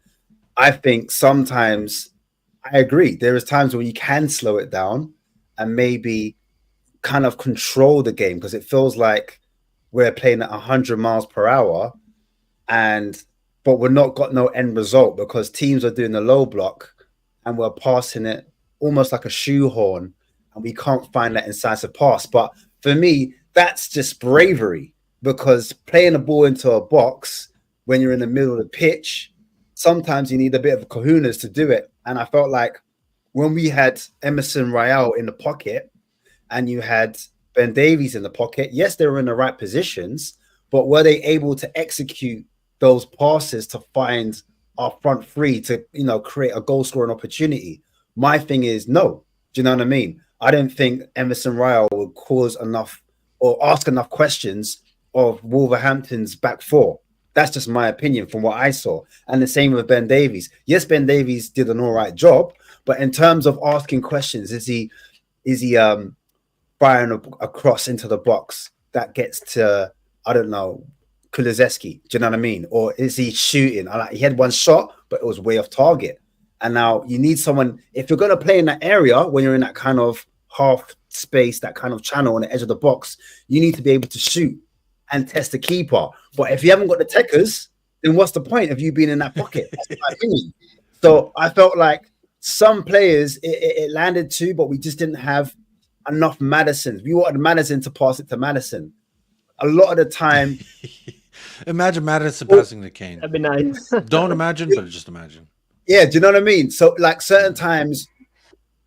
Speaker 3: I think sometimes I agree. There is times where you can slow it down and maybe kind of control the game, because it feels like we're playing at 100 miles per hour, but we're not got no end result because teams are doing the low block and we're passing it almost like a shoehorn, and we can't find that incisive pass. But for me, that's just bravery, because playing a ball into a box when you're in the middle of the pitch, sometimes you need a bit of kahunas to do it. And I felt like when we had Emerson Royale in the pocket and you had Ben Davies in the pocket, yes, they were in the right positions, but were they able to execute those passes to find our front three to, create a goal scoring opportunity? My thing is no. Do you know what I mean? I don't think Emerson Royale would cause enough or ask enough questions of Wolverhampton's back four. That's just my opinion from what I saw. And the same with Ben Davies. Yes, Ben Davies did an all right job, but in terms of asking questions, is he firing a cross into the box that gets to, I don't know, Kulusevski? Do you know what I mean? Or is he shooting? He had one shot, but it was way off target. And now you need someone, if you're going to play in that area, when you're in that kind of half space, that kind of channel on the edge of the box, you need to be able to shoot and test the keeper. But if you haven't got the techers, then what's the point of you being in that pocket? That's my opinion. So I felt like some players, it landed too, but we just didn't have enough Madisons. We wanted Madison to pass it to Madison. A lot of the time.
Speaker 1: Imagine Madison passing to Kane.
Speaker 2: That'd be nice.
Speaker 1: Don't imagine, but just imagine.
Speaker 3: Yeah, do you know what I mean? So like certain times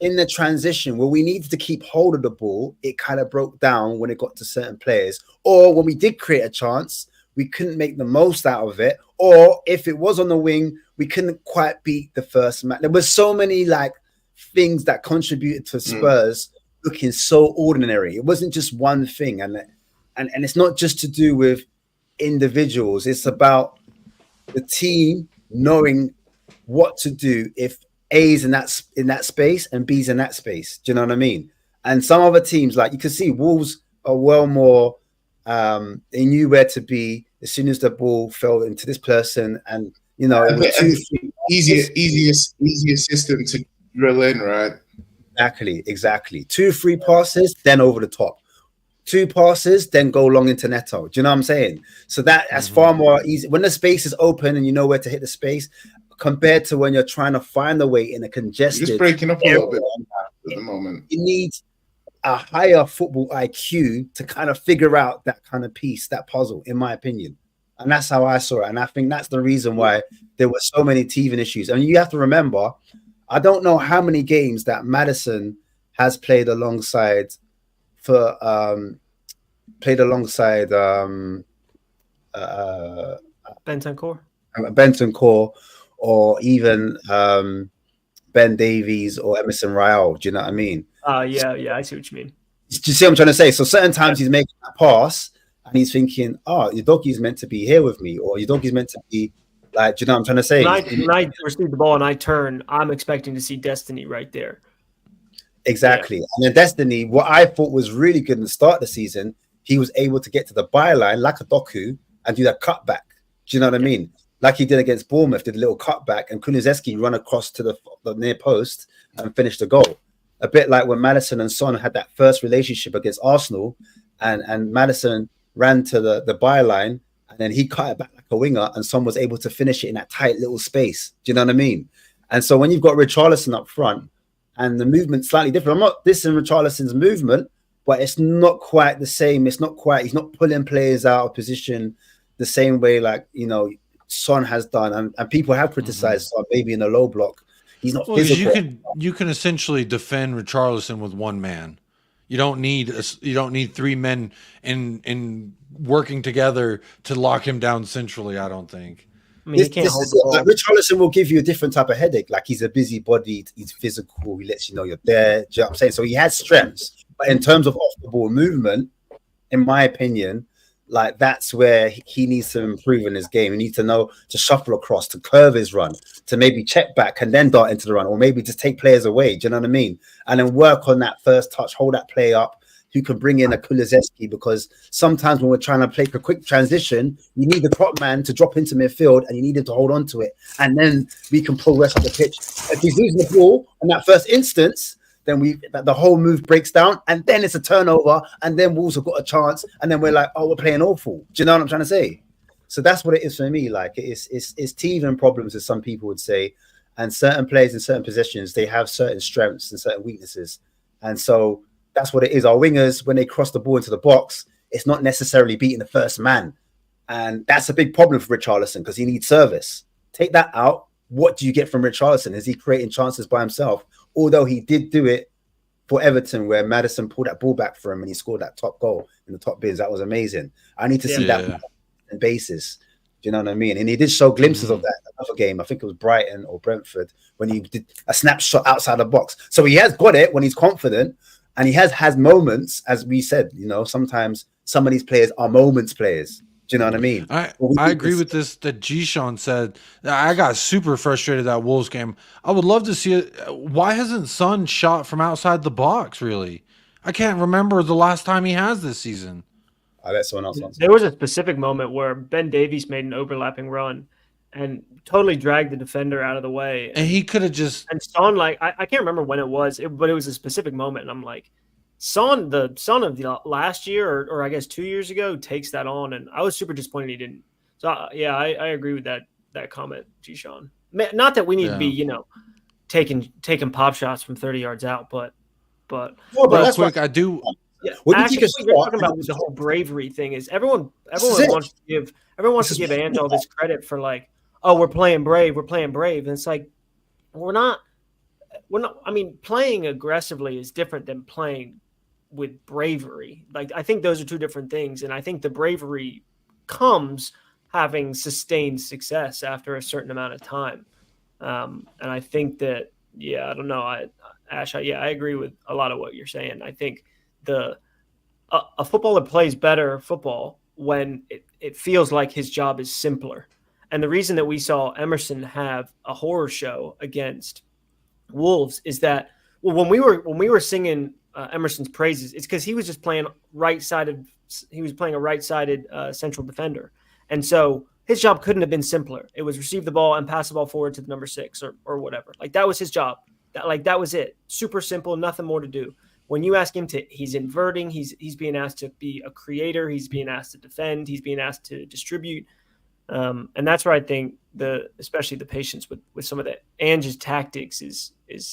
Speaker 3: in the transition where we needed to keep hold of the ball, it kind of broke down when it got to certain players. Or when we did create a chance, we couldn't make the most out of it. Or if it was on the wing, we couldn't quite beat the first match. There were so many things that contributed to Spurs looking so ordinary. It wasn't just one thing. And it's not just to do with individuals. It's about the team knowing what to do if A's in that space and B's in that space. Do you know what I mean? And some other teams, like you can see, Wolves are well more. They knew where to be as soon as the ball fell into this person, and it was
Speaker 4: easier system to drill in, right?
Speaker 3: Exactly. 2-3 passes, then over the top. 2 passes, then go long into Neto. Do you know what I'm saying? So that's far more easy when the space is open and you know where to hit the space, compared to when you're trying to find the way in a congested.
Speaker 4: You're just breaking up a little bit at the moment.
Speaker 3: You need a higher football IQ to kind of figure out that kind of piece, that puzzle, in my opinion. And that's how I saw it. And I think that's the reason why there were so many teething issues. And you have to remember, I don't know how many games that Madison has played alongside Bentancur, or even Ben Davies or Emerson Royale. Do you know what I mean?
Speaker 2: Yeah, I see what you mean.
Speaker 3: Do you see what I'm trying to say? So certain times he's making a pass and he's thinking, your doggie's meant to be here with me, or your doggie's meant to be like, do you know what I'm trying to say?
Speaker 2: When I receive the ball and I turn, I'm expecting to see Destiny right there.
Speaker 3: Exactly. Yeah. And then Destiny, what I thought was really good in the start of the season, he was able to get to the byline like a Doku and do that cutback. Do you know what I mean? like he did against Bournemouth, did a little cutback, and Kulusevski run across to the near post and finished the goal. A bit like when Maddison and Son had that first relationship against Arsenal, and Maddison ran to the byline, and then he cut it back like a winger, and Son was able to finish it in that tight little space. Do you know what I mean? And so when you've got Richarlison up front, and the movement's slightly different, I'm not dissing Richarlison's movement, but it's not quite the same. It's not quite, he's not pulling players out of position the same way like, Son has done. And people have criticized Son maybe in a low block. He's not physical.
Speaker 1: You can essentially defend Richarlison with one man. You don't need three men in working together to lock him down centrally, I don't think.
Speaker 2: I mean, he can't hold the ball.
Speaker 3: Like, Richarlison will give you a different type of headache. Like, he's a busybody, he's physical, he lets you know you're there. Do you know what I'm saying? So he has strengths. But in terms of off the ball movement, in my opinion, like that's where he needs to improve in his game. He needs to know to shuffle across, to curve his run, to maybe check back and then dart into the run, or maybe just take players away. Do you know what I mean? And then work on that first touch, hold that play up. You can bring in a Kulusevski, because sometimes when we're trying to play a quick transition, you need the prop man to drop into midfield and you need him to hold on to it. And then we can progress up the pitch. If he's losing the ball in that first instance, then the whole move breaks down, and then it's a turnover, and then Wolves have got a chance, and then we're like, oh, we're playing awful. Do you know what I'm trying to say? So that's what it is for me. Like, it's teething problems, as some people would say, and certain players in certain positions, they have certain strengths and certain weaknesses. And so that's what it is. Our wingers, when they cross the ball into the box, it's not necessarily beating the first man. And that's a big problem for Richarlison, because he needs service. Take that out. What do you get from Richarlison? Is he creating chances by himself? Although he did do it for Everton, where Maddison pulled that ball back for him and he scored that top goal in the top bins. That was amazing. I need to see that on a basis. Do you know what I mean? And he did show glimpses of that in another game. I think it was Brighton or Brentford, when he did a snapshot outside the box. So he has got it when he's confident, and he has moments, as we said, sometimes some of these players are moments players. Do you know what I mean?
Speaker 1: I agree with this that G-Sean said. I got super frustrated that Wolves game. I would love to see it. Why hasn't Son shot from outside the box, really? I can't remember the last time he has this season.
Speaker 3: I let someone else answer.
Speaker 2: There was a specific moment where Ben Davies made an overlapping run and totally dragged the defender out of the way.
Speaker 1: And he could have just...
Speaker 2: And Son, I can't remember when it was, but it was a specific moment. And I'm like, the Son of the last year, or I guess 2 years ago, takes that on, and I was super disappointed he didn't. So I agree with that comment, G-Sean. Not that we need to be, taking pop shots from 30 yards out, but
Speaker 1: real quick, I do.
Speaker 2: Yeah, actually, what you're talking about with the whole bravery thing is everyone wants to give Ange all this credit for like, oh, we're playing brave, and it's like we're not. I mean, playing aggressively is different than playing with bravery. Like, I think those are two different things. And I think the bravery comes having sustained success after a certain amount of time. And I think that, I don't know. Ash, I agree with a lot of what you're saying. I think a footballer plays better football when it feels like his job is simpler. And the reason that we saw Emerson have a horror show against Wolves is that, when we were singing Emerson's praises, it's because he was just playing right-sided. He was playing a right-sided central defender, and so his job couldn't have been simpler. It was receive the ball and pass the ball forward to the number 6 or whatever. Like, that was his job. That was it. Super simple, nothing more to do. When you ask him to, he's inverting. He's being asked to be a creator. He's being asked to defend. He's being asked to distribute. And that's where I think especially the patience with some of the Ange's tactics is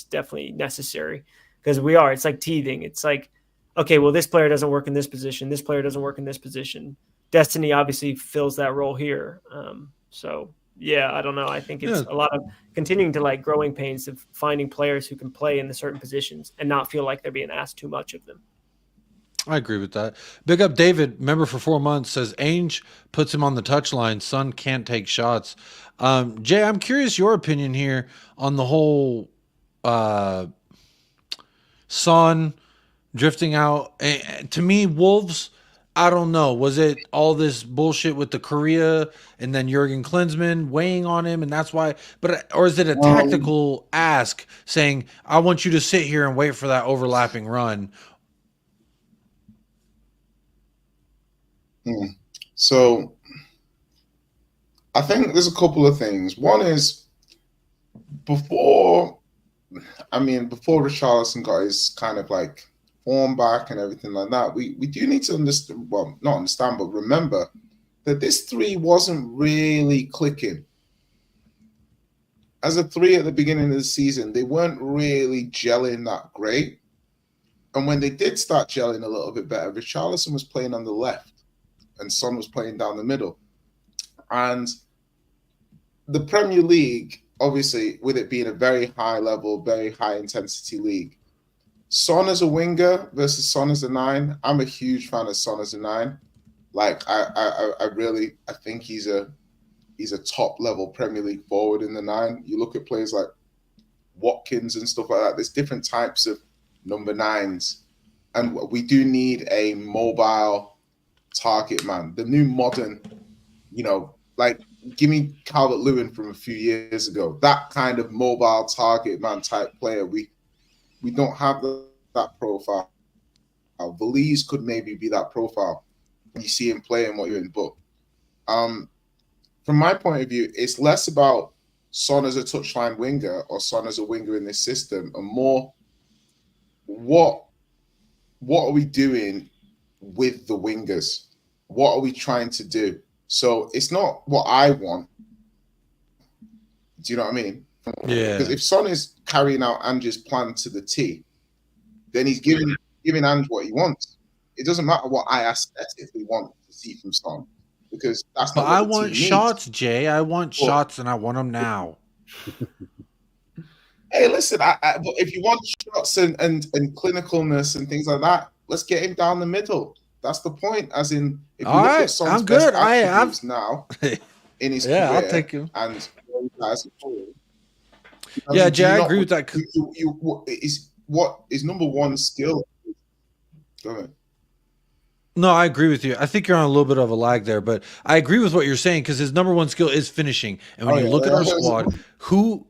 Speaker 2: definitely necessary, because it's like teething. It's like, okay, well, this player doesn't work in this position. This player doesn't work in this position. Destiny obviously fills that role here. I don't know. I think it's a lot of continuing to like growing pains of finding players who can play in the certain positions and not feel like they're being asked too much of them.
Speaker 1: I agree with that. Big up David, member for 4 months, says Ainge puts him on the touchline. Son can't take shots. Jay, I'm curious your opinion here on the whole Son drifting out. To me, Wolves, I don't know. Was it all this bullshit with the Korea and then Jurgen Klinsmann weighing on him, and that's why? Or is it a tactical ask saying, I want you to sit here and wait for that overlapping run?
Speaker 4: So I think there's a couple of things. One is before Richarlison got his kind of like form back and everything like that, we do need to understand, well, not understand, but remember that this three wasn't really clicking. As a three at the beginning of the season, they weren't really gelling that great. And when they did start gelling a little bit better, Richarlison was playing on the left and Son was playing down the middle. And the Premier League, obviously, with it being a very high level, very high intensity league, Son as a winger versus Son as a 9, I'm a huge fan of Son as a 9. Like, I think he's a top level Premier League forward in the 9. You look at players like Watkins and stuff like that. There's different types of number 9s, and we do need a mobile target man. The new modern, like give me Calvert-Lewin from a few years ago. That kind of mobile target man type player. We don't have that profile. Valise could maybe be that profile. You see him playing what you're in, but from my point of view, it's less about Son as a touchline winger or Son as a winger in this system, and more what are we doing with the wingers? What are we trying to do? So it's not what I want. Do you know what I mean?
Speaker 1: Yeah.
Speaker 4: Because if Son is carrying out Ange's plan to the T, then he's giving Ange what he wants. It doesn't matter what I aesthetically want to see from Son, because that's not.
Speaker 1: But I want shots, Jay. I want shots, and I want them now.
Speaker 4: Hey, listen. But if you want shots and clinicalness and things like that, let's get him down the middle. That's the point. As in, if you look at Son's best attributes now in his career,
Speaker 1: I'll take him.
Speaker 4: And
Speaker 1: yeah, Jay, I agree with that.
Speaker 4: What is number one skill? Go ahead.
Speaker 1: No, I agree with you. I think you're on a little bit of a lag there, but I agree with what you're saying, because his number one skill is finishing. And when you look at our squad, who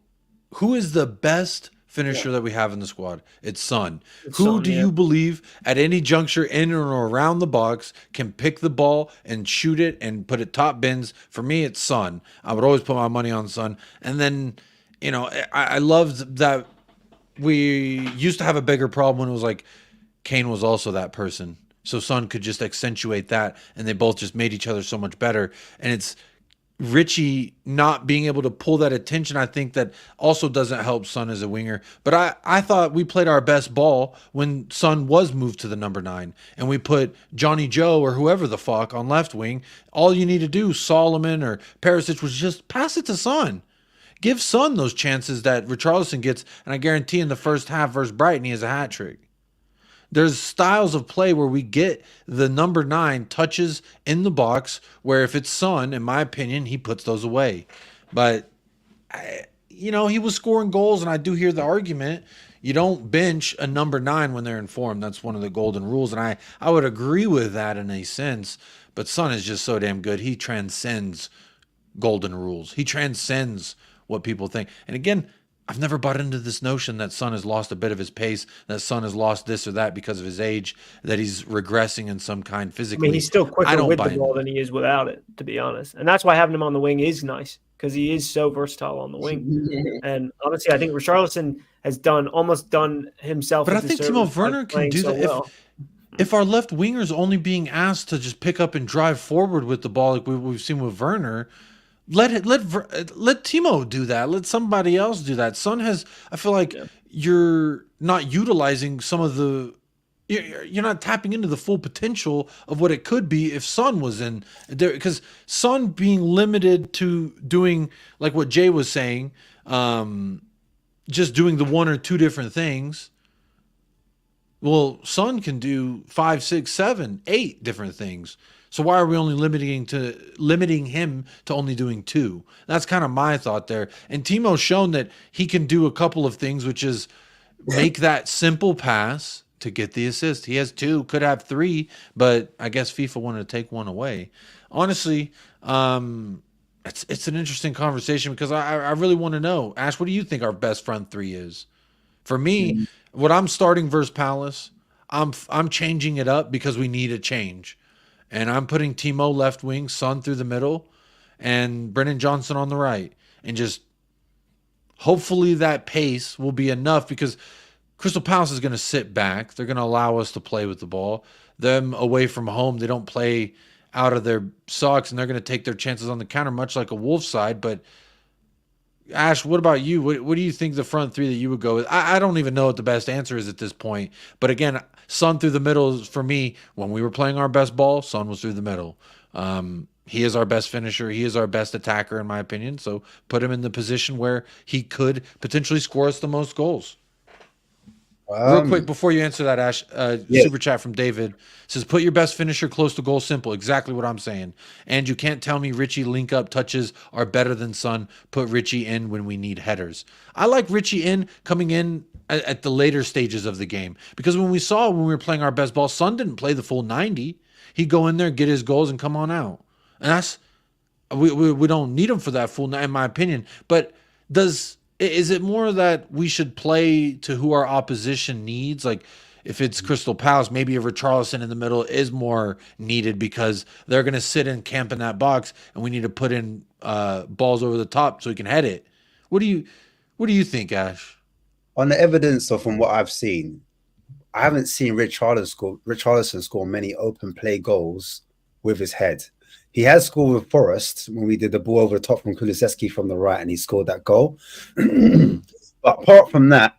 Speaker 1: is the best finisher that we have in the squad? It's Son. Who do you believe at any juncture in or around the box can pick the ball and shoot it and put it top bins? For me, it's Son. I would always put my money on Son. And then, I loved that we used to have a bigger problem when it was like Kane was also that person. So Son could just accentuate that, and they both just made each other so much better. And it's Richie not being able to pull that attention, I think that also doesn't help Son as a winger. But I thought we played our best ball when Son was moved to the number 9, and we put Johnny Joe or whoever the fuck on left wing. All you need to do, Solomon or Perisic, was just pass it to Son. Give Son those chances that Richarlison gets, and I guarantee in the first half versus Brighton, he has a hat trick. There's styles of play where we get the number 9 touches in the box, where if it's Son, in my opinion, he puts those away. But, he was scoring goals, and I do hear the argument. You don't bench a number 9 when they're in form. That's one of the golden rules, and I would agree with that in a sense. But Son is just so damn good. He transcends golden rules. He transcends what people think. And again, I've never bought into this notion that Son has lost a bit of his pace, that Son has lost this or that because of his age, that he's regressing in some kind physically.
Speaker 2: I mean, he's still quicker with the ball than he is without it, to be honest. And that's why having him on the wing is nice, because he is so versatile on the wing. And honestly, I think Richarlison has almost done himself.
Speaker 1: But I think Timo Werner can do that. If our left wingers only being asked to just pick up and drive forward with the ball like we've seen with Werner, let Timo do that. Let somebody else do that. Son has, I feel like you're not utilizing some of the, you're not tapping into the full potential of what it could be if Son was in there, because Son being limited to doing like what Jay was saying, just doing the 1 or 2 different things. Well, Son can do 5, 6, 7, 8 different things. So why are we only limiting him to only doing 2? That's kind of my thought there. And Timo's shown that he can do a couple of things, which is make that simple pass to get the assist. He has 2, could have 3, but I guess FIFA wanted to take 1 away. Honestly, it's an interesting conversation, because I really want to know. Ash, what do you think our best front 3 is? For me, what I'm starting versus Palace, I'm changing it up because we need a change. And I'm putting Timo left wing, Son through the middle, and Brennan Johnson on the right, and just hopefully that pace will be enough, because Crystal Palace is going to sit back. They're going to allow us to play with the ball. Them away from home, they don't play out of their socks, and they're going to take their chances on the counter, much like a Wolves side. But Ash, what about you? What do you think the front three that you would go with? I don't even know what the best answer is at this point. But again, Son through the middle is, for me, when we were playing our best ball, Son was through the middle. He is our best finisher. He is our best attacker, in my opinion. So put him in the position where he could potentially score us the most goals. Real quick, before you answer that, Ash, super chat from David says, put your best finisher close to goal. Simple. Exactly what I'm saying. And you can't tell me Richie link-up touches are better than Son. Put Richie in when we need headers. I like Richie coming in at the later stages of the game, because when we were playing our best ball, Son didn't play the full 90. He'd go in there, get his goals, and come on out. And that's we don't need him for that full 90, in my opinion. But is it more that we should play to who our opposition needs? Like, if it's Crystal Palace, maybe a Richarlison in the middle is more needed, because they're going to sit and camp in that box, and we need to put in balls over the top so we can head it. What do you think, Ash?
Speaker 3: On the evidence of from what I've seen, I haven't seen Richarlison score many open play goals with his head. He has scored with Forest when we did the ball over the top from Kulusevski from the right, and he scored that goal. But apart from that,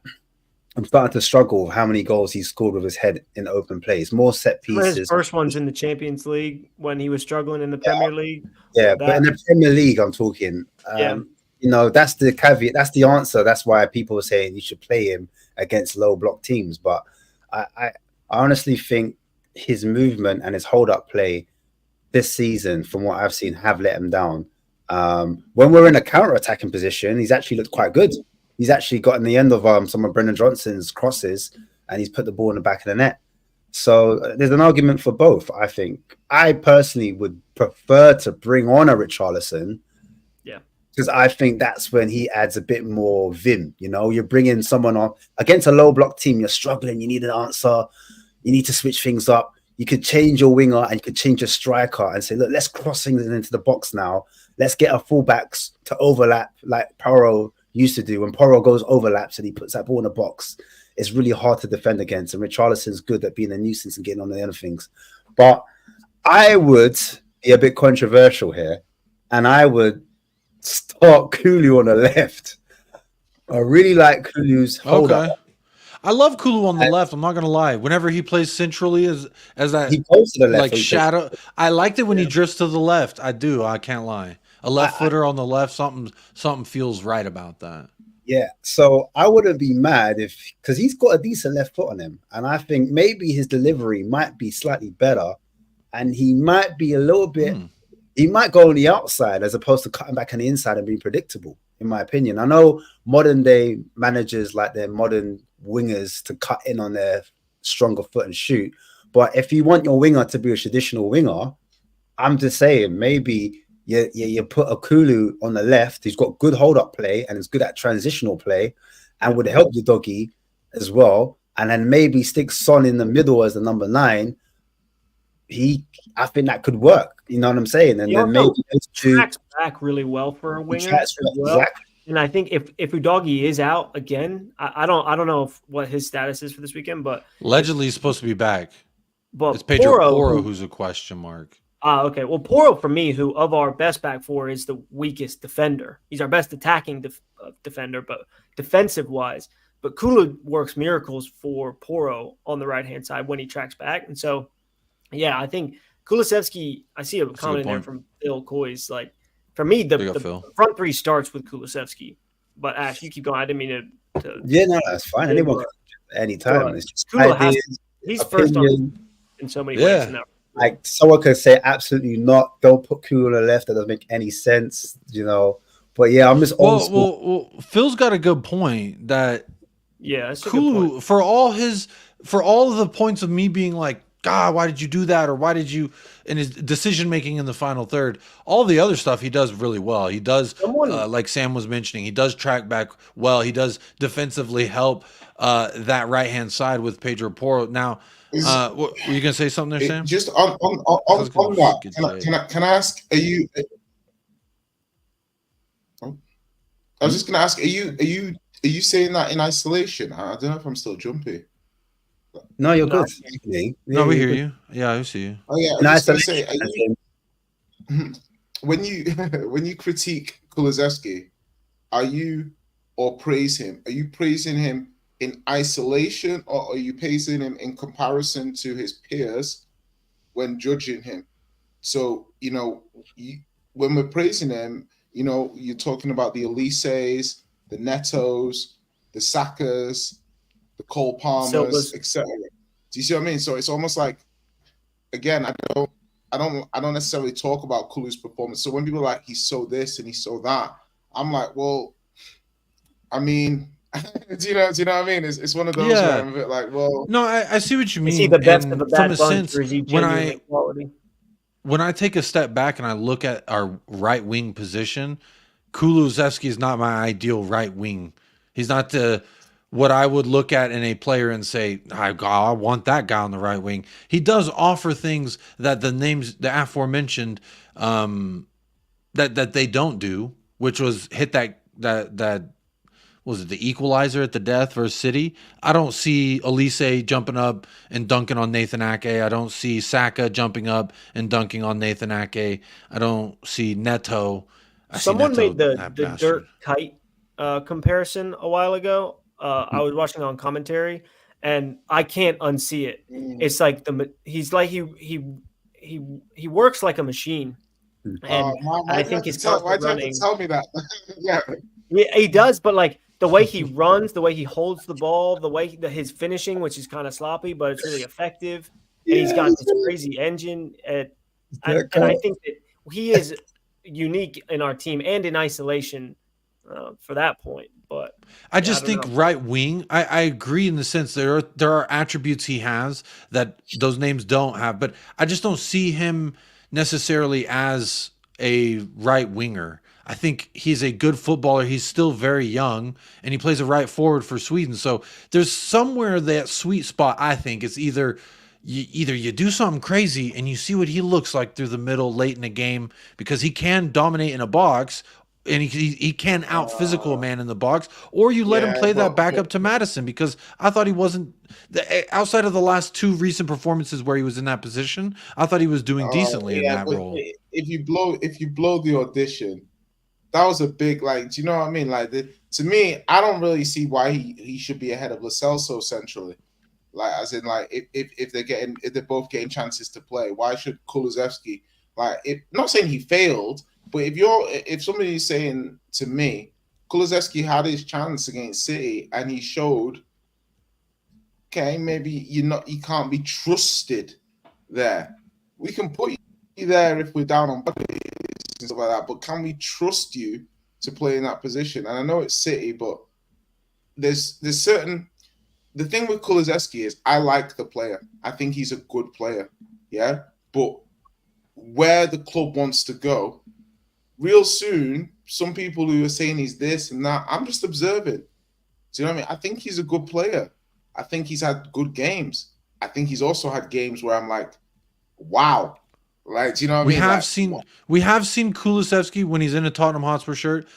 Speaker 3: I'm starting to struggle with how many goals he scored with his head in open plays. More set pieces.
Speaker 2: His first one's in the Champions League when he was struggling in the Premier League.
Speaker 3: Yeah, but in the Premier League, I'm talking. You know, that's the caveat. That's the answer. That's why people are saying you should play him against low block teams. But I honestly think his movement and his hold-up play this season, from what I've seen, have let him down. When we're in a counter-attacking position, he's actually looked quite good. He's actually got in the end of some of Brendan Johnson's crosses, and he's put the ball in the back of the net. So there's an argument for both, I think. I personally would prefer to bring on a Richarlison, because I think that's when he adds a bit more vim. You know, you're bringing someone on against a low block team, you're struggling, you need an answer, you need to switch things up. You could change your winger and you could change your striker and say, look, let's cross things into the box now. Let's get our fullbacks to overlap like Porro used to do. When Porro goes overlaps and he puts that ball in the box, it's really hard to defend against. And Richarlison's good at being a nuisance and getting on the other things. But I would be a bit controversial here, and I would start Kulu on the left. I really like Kulu's hold up.
Speaker 1: I love Kulu on the left. I'm not gonna lie. Whenever he plays centrally as that,
Speaker 3: he goes to the left,
Speaker 1: like shadow. I liked it when he drifts to the left. I do. I can't lie. A left footer on the left. Something feels right about that.
Speaker 3: Yeah. So I wouldn't be mad because he's got a decent left foot on him, and I think maybe his delivery might be slightly better, and he might be a little bit. He might go on the outside as opposed to cutting back on the inside and being predictable, in my opinion. I know modern day managers like their modern wingers to cut in on their stronger foot and shoot. But if you want your winger to be a traditional winger, I'm just saying maybe you put a Kulu on the left. He's got good hold-up play and is good at transitional play and would help the doggy as well. And then maybe stick Son in the middle as the number 9. I think that could work. You know what I'm saying? And then maybe
Speaker 2: tracks back really well for a winger as well. Exactly. And I think if Udogie is out again, I don't know what his status is for this weekend, but
Speaker 1: allegedly he's supposed to be back.
Speaker 2: But
Speaker 1: it's Pedro Porro who's a question mark.
Speaker 2: Okay. Well, Porro for me, who of our best back four is the weakest defender. He's our best attacking defender, but defensive wise. But Kulu works miracles for Porro on the right hand side when he tracks back, and so yeah, I think Kulusevski. I see a comment in there from Phil Coy's like. For me, the front three starts with Kulusevski. But Ash, you keep going. I didn't mean to
Speaker 3: yeah, no, that's fine. Anyone can anytime. It's just
Speaker 2: he's first on in so many ways.
Speaker 3: Like someone could say absolutely not. Don't put Kulu on the left. That doesn't make any sense, you know. But yeah, I'm just old school.
Speaker 1: Well, Phil's got a good point that
Speaker 2: Kulu
Speaker 1: for all of the points of me being like, God, why did you do that? Or why did you, in his decision making in the final third, all the other stuff he does really well. He does, like Sam was mentioning, he does track back well. He does defensively help that right hand side with Pedro Porro. Now, were you gonna say something there, Sam?
Speaker 4: Just on that, can I ask? Are you? I was just gonna ask, are you saying that in isolation? I don't know if I'm still jumpy.
Speaker 3: No, you're
Speaker 2: No.
Speaker 3: good.
Speaker 1: No, we hear you. Yeah, I see you.
Speaker 4: Oh yeah, I
Speaker 3: In
Speaker 4: was just gonna
Speaker 3: isolation,
Speaker 4: say, when you critique Kulusevski, are you or praise him? Are you praising him in isolation, or are you praising him in comparison to his peers when judging him? So when we're praising him, you're talking about the Elises, the Netos, the Sakas, the Cole Palmers,
Speaker 2: Silva's.
Speaker 4: etc. Do you see what I mean? So it's almost like, again, I don't necessarily talk about Kulu's performance. So when people are like, he's so this and he's so that, I'm like, well, I mean, do you know what I mean? It's one of those where I'm a bit like, well,
Speaker 1: no, I see what you mean.
Speaker 2: Is he the best of a
Speaker 1: and
Speaker 2: bad
Speaker 1: from a
Speaker 2: bunch,
Speaker 1: sense,
Speaker 2: or is he genuinely quality?
Speaker 1: when I take a step back and I look at our right wing position, Kulusevski is not my ideal right wing. He's not what I would look at in a player and say, I want that guy on the right wing. He does offer things that the aforementioned, that they don't do, which was hit that was it the equalizer at the death versus City? I don't see Elise jumping up and dunking on Nathan Ake. I don't see Saka jumping up and dunking on Nathan Ake. I don't see Neto.
Speaker 2: Someone made the
Speaker 1: bastard.
Speaker 2: dirt kite comparison a while ago. I was watching on commentary, and I can't unsee it. It's like he works like a machine, and I think he's
Speaker 4: why'd you have to tell me that? Yeah,
Speaker 2: he does. But like the way he runs, the way he holds the ball, the way his finishing, which is kind of sloppy, but it's really effective, and he's got this crazy engine. And I think that he is unique in our team and in isolation for that point. But
Speaker 1: I just think right wing, I agree in the sense there are attributes he has that those names don't have, but I just don't see him necessarily as a right winger. I think he's a good footballer. He's still very young, and he plays a right forward for Sweden. So there's somewhere that sweet spot. I think it's either you do something crazy and you see what he looks like through the middle late in the game, because he can dominate in a box, and he can out physical a man in the box, or you let him play that back up to Madison, because I thought he wasn't, outside of the last two recent performances where he was in that position, I thought he was doing decently in that role.
Speaker 4: If you blow the audition, that was a big, like, do you know what I mean? Like, to me, I don't really see why he should be ahead of Lo Celso centrally. Like, as in, like, if they're both getting chances to play, why should Kulusevski, like, not saying he failed, but if somebody's saying to me, Kulusevski had his chance against City and he showed, okay, maybe you can't be trusted there. We can put you there if we're down on bodies and stuff like that, but can we trust you to play in that position? And I know it's City, but there's certain. The thing with Kulusevski is I like the player. I think he's a good player, yeah. But where the club wants to go, real soon, some people who are saying he's this and that, I'm just observing. Do you know what I mean? I think he's a good player. I think he's had good games. I think he's also had games where I'm like, wow. Like, do you know what I mean?
Speaker 1: We have seen Kulusevski when he's in a Tottenham Hotspur shirt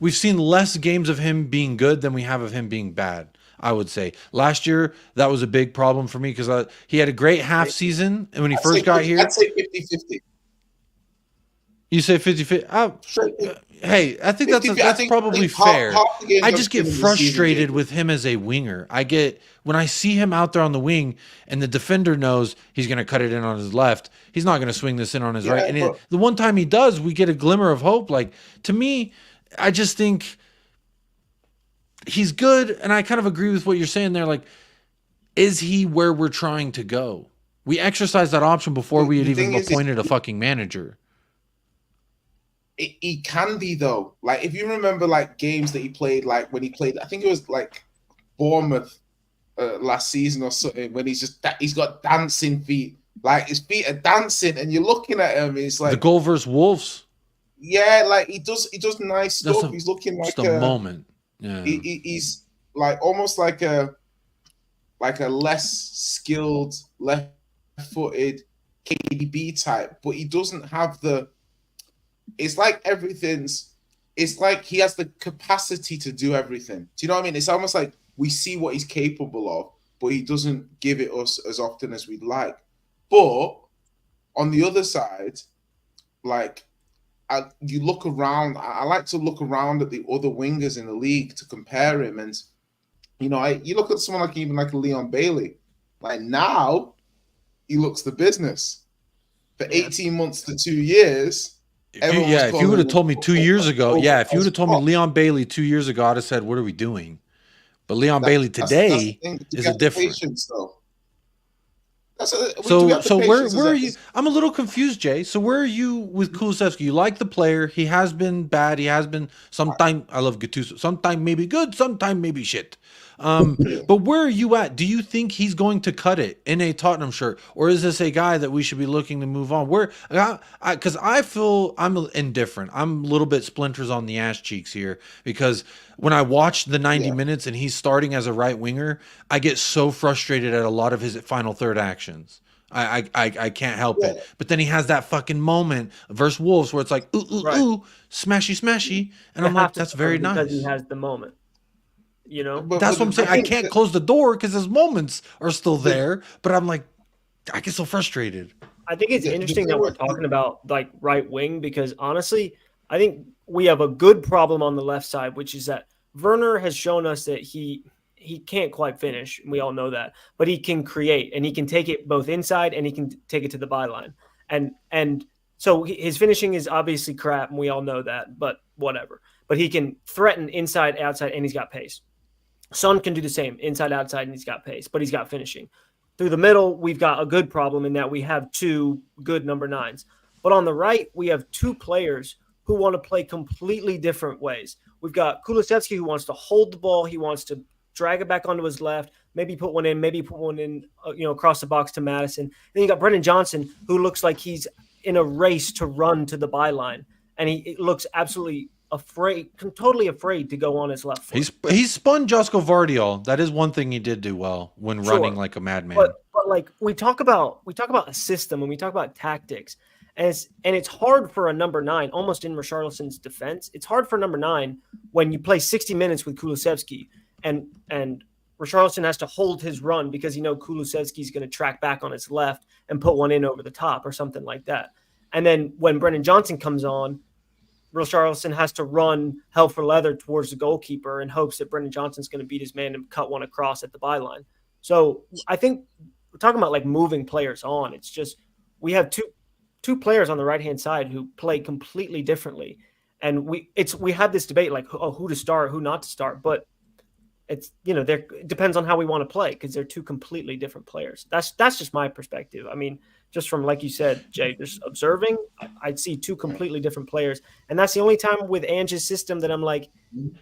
Speaker 1: we've seen less games of him being good than we have of him being bad, I would say. Last year, that was a big problem for me because he had a great half season, and when he first got here.
Speaker 4: I'd say 50-50.
Speaker 1: You say 50-50? Hey, I think that's probably fair. I just get frustrated with him as a winger. When I see him out there on the wing and the defender knows he's going to cut it in on his left, he's not going to swing this in on his right. And the one time he does, we get a glimmer of hope. Like, to me, I just think he's good, and I kind of agree with what you're saying there. Like, is he where we're trying to go? We exercised that option before we had even appointed a fucking manager.
Speaker 4: He can be, though. Like, if you remember, like, games that he played, like when he played, I think it was like Bournemouth last season or something, when he's got dancing feet, like his feet are dancing, and you're looking at him, it's like
Speaker 1: the goal versus Wolves.
Speaker 4: Yeah, like he does nice stuff. He's looking like
Speaker 1: just a moment. Yeah,
Speaker 4: he's like almost like a less skilled, left-footed KDB type, but he doesn't have the. It's like everything's it's like he has the capacity to do everything. Do you know what I mean? It's almost like we see what he's capable of, but he doesn't give it us as often as we'd like. But on the other side, like, you look around, I like to look around at the other wingers in the league to compare him. And, you know, you look at someone like even like Leon Bailey, like now he looks the business. For 18 months to 2 years,
Speaker 1: if you would have told me 2 years ago, if you would have told me Leon Bailey 2 years ago, I'd have said, what are we doing? But Leon Bailey today is a different. So where are you? I'm a little confused, Jay. So where are you with Kulusevski? You like the player. He has been bad. He has been sometimes. I love Gattuso. Sometimes maybe good. Sometimes maybe shit. But where are you at? Do you think he's going to cut it in a Tottenham shirt, or is this a guy that we should be looking to move on? Where? Because I feel I'm indifferent. I'm a little bit splinters on the ass cheeks here, because when I watch the 90 minutes and he's starting as a right winger, I get so frustrated at a lot of his final third actions. I can't help it. But then he has that fucking moment versus Wolves where it's like ooh, smashy, and I'm like, that's very nice.
Speaker 2: Because he has the moment. You know,
Speaker 1: that's what I'm saying. I can't close the door because his moments are still there, but I'm like, I get so frustrated.
Speaker 2: I think it's interesting that we're talking about like right wing, because honestly, I think we have a good problem on the left side, which is that Werner has shown us that he can't quite finish. We all know that, but he can create, and he can take it both inside and he can take it to the byline. And so his finishing is obviously crap, and we all know that, but whatever. But he can threaten inside, outside, and he's got pace. Son can do the same, inside, outside, and he's got pace, but he's got finishing. Through the middle, we've got a good problem in that we have two good number nines. But on the right, we have two players who want to play completely different ways. We've got Kulusevski, who wants to hold the ball. He wants to drag it back onto his left, maybe put one in, across the box to Madison. Then you got Brennan Johnson, who looks like he's in a race to run to the byline. And he looks absolutely totally afraid to go on his left foot.
Speaker 1: He's spun Josko Vardiol. That is one thing he did do well when running like a madman.
Speaker 2: But like we talk about a system, and we talk about tactics, and it's hard for a number 9, almost in Richarlison's defense. It's hard for number 9 when you play 60 minutes with Kulusevski and Richarlison has to hold his run because Kulusevski's going to track back on his left and put one in over the top or something like that. And then when Brennan Johnson comes on, Richarlison has to run hell for leather towards the goalkeeper in hopes that Brennan Johnson's going to beat his man and cut one across at the byline. So I think we're talking about like moving players on. It's just we have two players on the right-hand side who play completely differently. And we have this debate like, who to start, who not to start. But it's, it depends on how we want to play because they're two completely different players. That's just my perspective. I mean, just from, like you said, Jay, just observing, I'd see two completely different players. And that's the only time with Ange's system that I'm like,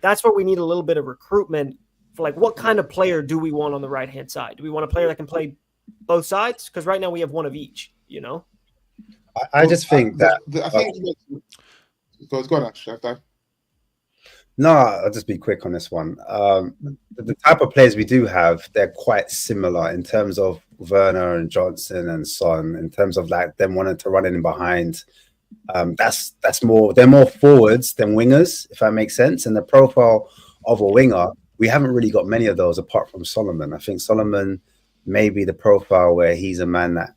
Speaker 2: that's where we need a little bit of recruitment for, like, what kind of player do we want on the right-hand side? Do we want a player that can play both sides? Because right now we have one of each,
Speaker 3: I just think that...
Speaker 4: I think... Go on, Ash.
Speaker 3: No, I'll just be quick on this one. The type of players we do have, they're quite similar in terms of Werner and Johnson and Son, in terms of like them wanting to run in behind. That's more, they're more forwards than wingers, if that makes sense. And the profile of a winger, we haven't really got many of those apart from Solomon. I think Solomon may be the profile where he's a man that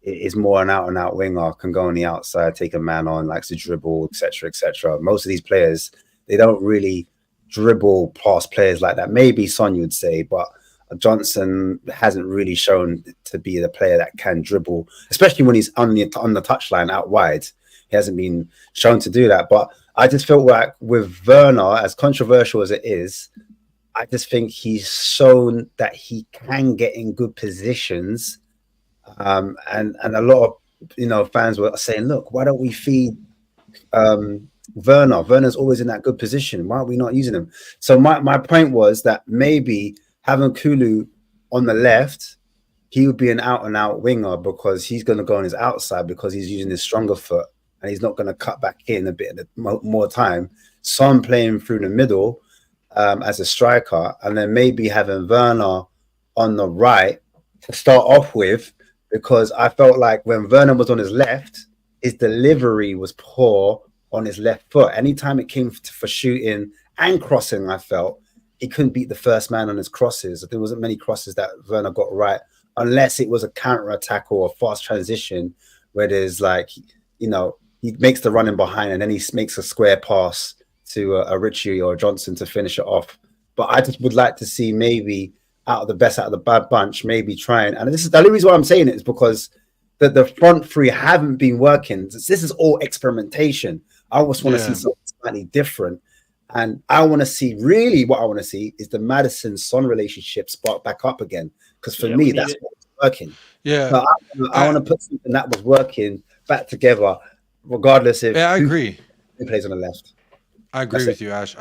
Speaker 3: is more an out-and-out winger, can go on the outside, take a man on, likes to dribble, etc., etc. Most of these players, they don't really dribble past players like that. Maybe Son, you would say, but Johnson hasn't really shown to be the player that can dribble, especially when he's on the touchline out wide. He hasn't been shown to do that. But I just feel like with Werner, as controversial as it is, I just think he's shown that he can get in good positions. And a lot of fans were saying, look, why don't we feed Werner? Werner's always in that good position. Why are we not using him? So my point was that maybe having Kulu on the left, he would be an out-and-out winger because he's going to go on his outside because he's using his stronger foot and he's not going to cut back in a bit more time. Son playing through the middle as a striker, and then maybe having Werner on the right to start off with, because I felt like when Werner was on his left, his delivery was poor on his left foot. Anytime it came for shooting and crossing, I felt he couldn't beat the first man on his crosses. There wasn't many crosses that Werner got right, unless it was a counter attack or a fast transition where there's like, you know, he makes the running behind and then he makes a square pass to a Ritchie or a Johnson to finish it off. But I just would like to see maybe out of the best out of the bad bunch, maybe trying. And this is the only reason why I'm saying it is because the front three haven't been working. This is all experimentation. I always want to see something slightly different. And I want to see, really what I want to see is the Maddison-Son relationship spark back up again. Because for me, that's what's working.
Speaker 1: Yeah.
Speaker 3: So I want to put something that was working back together, regardless if
Speaker 1: I agree.
Speaker 3: Who plays on the left.
Speaker 1: I agree with you, Ash.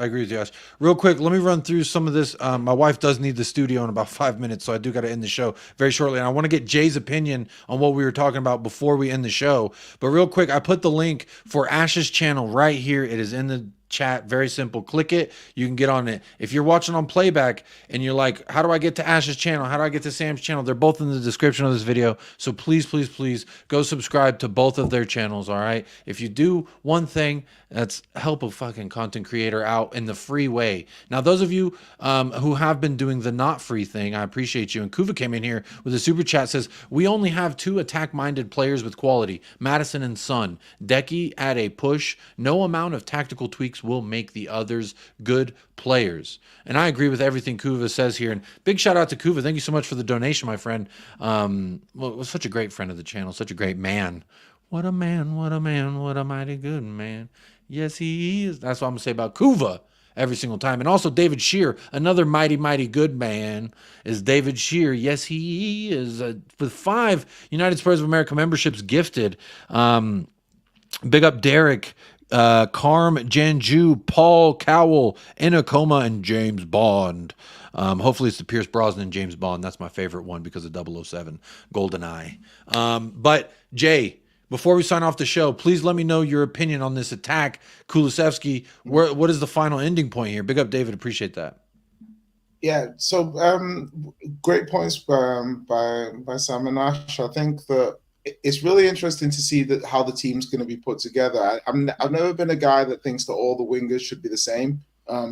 Speaker 1: Real quick, let me run through some of this. My wife does need the studio in about 5 minutes, so I do got to end the show very shortly. And I want to get Jay's opinion on what we were talking about before we end the show. But real quick, I put the link for Ash's channel right here. It is in the chat. Very simple. Click it. You can get on it. If you're watching on playback and you're like, how do I get to Ash's channel? How do I get to Sam's channel? They're both in the description of this video. So please, please, please go subscribe to both of their channels. All right. If you do one thing, that's help a fucking content creator out in the free way. Now, those of you who have been doing the not free thing, I appreciate you. And Kuva came in here with a super chat, says, we only have 2 attack-minded players with quality, Maddison and Son. Decky at a push. No amount of tactical tweaks will make the others good players. And I agree with everything Kuva says here. And big shout out to Kuva. Thank you so much for the donation, my friend. Well, such a great friend of the channel, such a great man. What a man, what a man, what a mighty good man. Yes, he is. That's what I'm going to say about Kuva every single time. And also David Shear, another mighty, mighty good man is David Shear. Yes, he is. With 5 United Spurs of America memberships gifted. Big up Derek, Carm Janju, Paul Cowell, Inakoma, and James Bond. Hopefully it's the Pierce Brosnan James Bond. That's my favorite one because of 007, GoldenEye. But Jay, before we sign off the show, please let me know your opinion on this attack. Kulusevski, what is the final ending point here? Big up, David. Appreciate that.
Speaker 4: Yeah, so great points by Sam and Ash. I think that it's really interesting to see that how the team's going to be put together. I've never been a guy that thinks that all the wingers should be the same,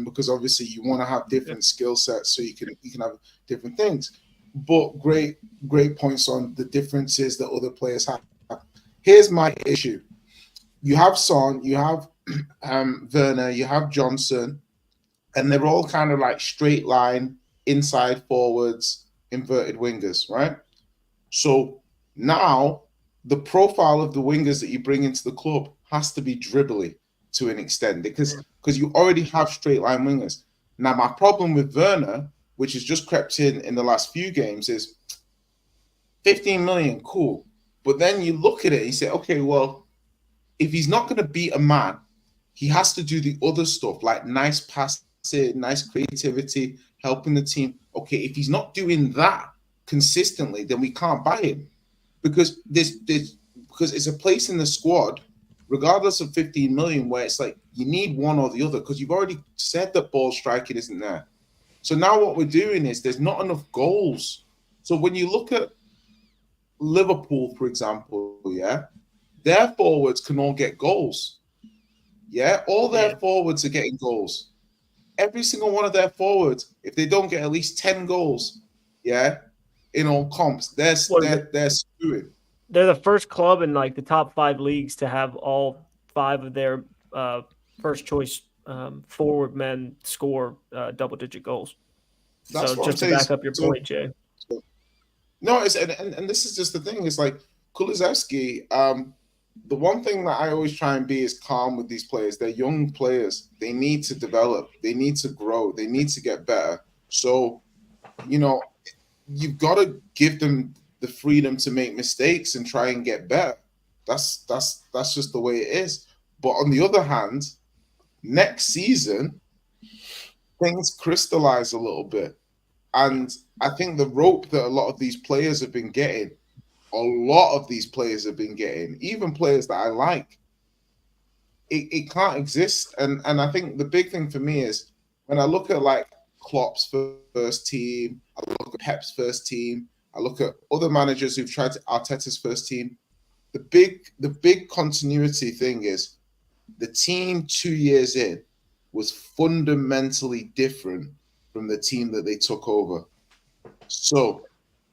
Speaker 4: because obviously you want to have different skill sets so you can have different things. But great points on the differences that other players have. Here's my issue. You have Son, you have Werner, you have Johnson, and they're all kind of like straight line, inside forwards, inverted wingers, right? So now the profile of the wingers that you bring into the club has to be dribbly to an extent because you already have straight line wingers. Now, my problem with Werner, which has just crept in the last few games, is 15 million, cool. But then you look at it and you say, okay, well, if he's not going to beat a man, he has to do the other stuff, like nice passing, nice creativity, helping the team. Okay, if he's not doing that consistently, then we can't buy him. Because it's a place in the squad, regardless of 15 million, where it's like you need one or the other, because you've already said that ball striking isn't there. So now what we're doing is there's not enough goals. So when you look at Liverpool, for example, their forwards can all get goals. All their forwards are getting goals. Every single one of their forwards, if they don't get at least 10 goals, in all comps, they're screwing.
Speaker 2: They're the first club in like the top 5 leagues to have all 5 of their first choice forward men score double-digit goals.
Speaker 4: That's
Speaker 2: so just to back up your point, Jay.
Speaker 4: No, and this is just the thing. It's like Kulusevski. The one thing that I always try and be is calm with these players. They're young players. They need to develop. They need to grow. They need to get better. So, you've got to give them the freedom to make mistakes and try and get better. That's just the way it is. But on the other hand, next season, things crystallize a little bit. And I think the rope that a lot of these players have been getting, even players that I like, it can't exist. And I think the big thing for me is when I look at like Klopp's first team, I look at Pep's first team, I look at other managers who've tried to Arteta's first team, the big continuity thing is the team 2 years in was fundamentally different from the team that they took over. So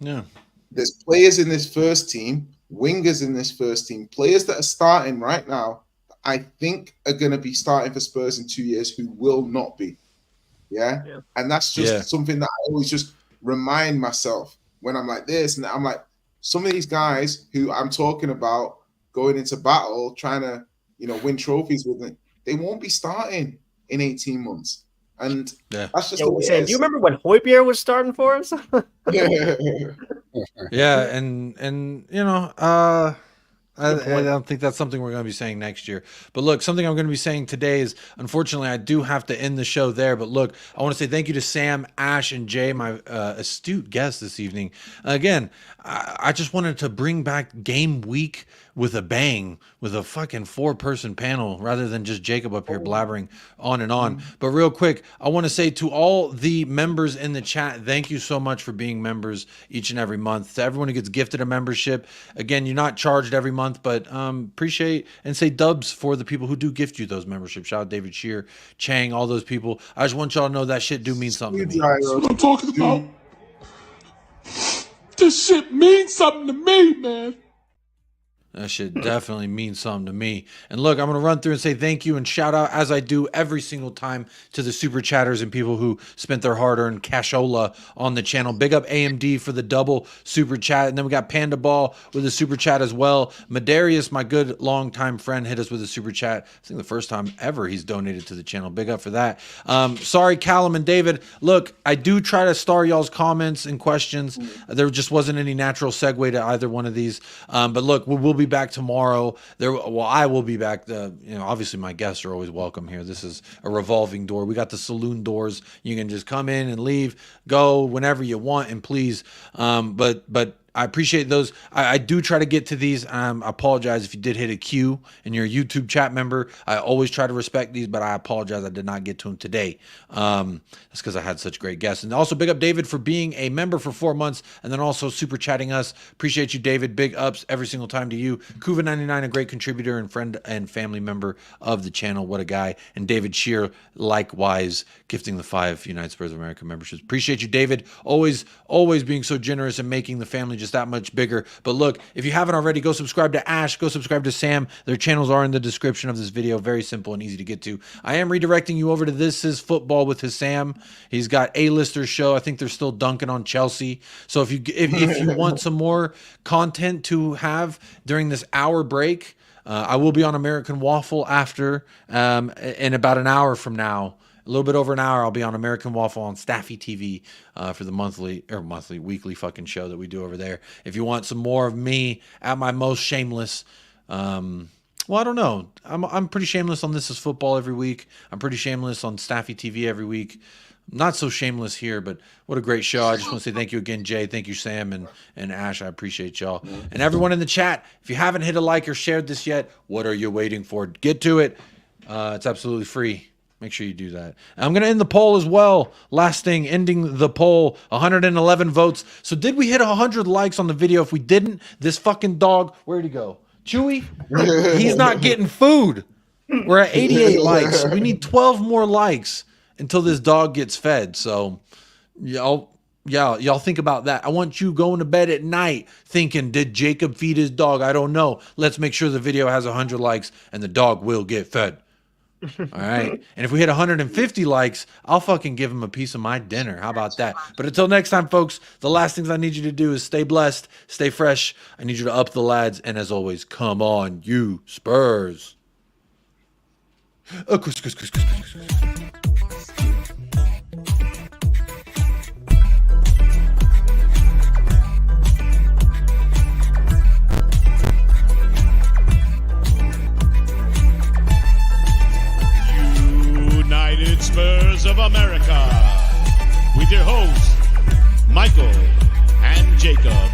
Speaker 4: there's players in this first team, wingers in this first team, players that are starting right now, I think are going to be starting for Spurs in 2 years who will not be. Yeah. And that's just something that I always just remind myself when I'm like this. And I'm like, some of these guys who I'm talking about going into battle, trying to, win trophies with them, they won't be starting in 18 months. And that's just the way it is.
Speaker 2: Do you remember when Højbjerg was starting for us?
Speaker 1: I don't think that's something we're going to be saying next year. But look, something I'm going to be saying today is, unfortunately, I do have to end the show there. But look, I want to say thank you to Sam, Ash, and Jay, my astute guests this evening. Again, I just wanted to bring back game week with a bang, with a fucking 4-person panel rather than just Jacob up here blabbering on and on. But real quick, I want to say to all the members in the chat, thank you so much for being members each and every month. To everyone who gets gifted a membership, again, you're not charged every month, but appreciate and say dubs for the people who do gift you those memberships. Shout out David Shear, Chang, all those people. I just want y'all to know that shit do mean something to me.
Speaker 5: That's what I'm talking about. This shit means something to me, man.
Speaker 1: That shit definitely means something to me. And look, I'm going to run through and say thank you and shout out, as I do every single time, to the super chatters and people who spent their hard-earned cashola on the channel. Big up AMD for the double super chat. And then we got Panda Ball with a super chat as well. Medarius, my good longtime friend, hit us with a super chat. I think the first time ever he's donated to the channel. Big up for that. Sorry, Callum and David. Look, I do try to star y'all's comments and questions. There just wasn't any natural segue to either one of these. But look, we'll be back tomorrow. I will be back. Obviously my guests are always welcome here. This is a revolving door. We got the saloon doors. You can just come in and leave, go whenever you want, and please. But I appreciate those. I do try to get to these. I apologize if you did hit a queue and you're a YouTube chat member. I always try to respect these, but I apologize I did not get to them today. That's because I had such great guests. And also big up David for being a member for 4 months and then also super chatting us. Appreciate you, David. Big ups every single time to you. Kuva99, a great contributor and friend and family member of the channel. What a guy. And David Shear, likewise, gifting the 5 United Spurs of America memberships. Appreciate you, David. Always being so generous and making the family just that much bigger. But look, if you haven't already, go subscribe to Ash, go subscribe to Sam. Their channels are in the description of this video. Very simple and easy to get to. I am redirecting you over to This Is Football with Sam. He's got A-listers show. I think they're still dunking on Chelsea. So if you want some more content to have during this hour break, I will be on American Waffle after in about an hour from now. A little bit over an hour, I'll be on American Waffle on Staffy TV for the weekly fucking show that we do over there. If you want some more of me at my most shameless, well, I don't know. I'm pretty shameless on This Is Football every week. I'm pretty shameless on Staffy TV every week. Not so shameless here, but what a great show. I just want to say thank you again, Jay. Thank you, Sam and Ash. I appreciate y'all. And everyone in the chat, if you haven't hit a like or shared this yet, what are you waiting for? Get to it. It's absolutely free. Make sure you do that. And I'm going to end the poll as well. Last thing, ending the poll, 111 votes. So did we hit 100 likes on the video? If we didn't, this fucking dog, where'd he go? Chewy? He's not getting food. We're at 88 likes. We need 12 more likes until this dog gets fed. So y'all think about that. I want you going to bed at night thinking, did Jacob feed his dog? I don't know. Let's make sure the video has 100 likes and the dog will get fed. All right. And if we hit 150 likes, I'll fucking give him a piece of my dinner. How about that? But until next time, folks, the last things I need you to do is stay blessed, stay fresh. I need you to up the lads. And as always, come on, you Spurs.
Speaker 6: United Spurs of America with your hosts, Michael and Jacob.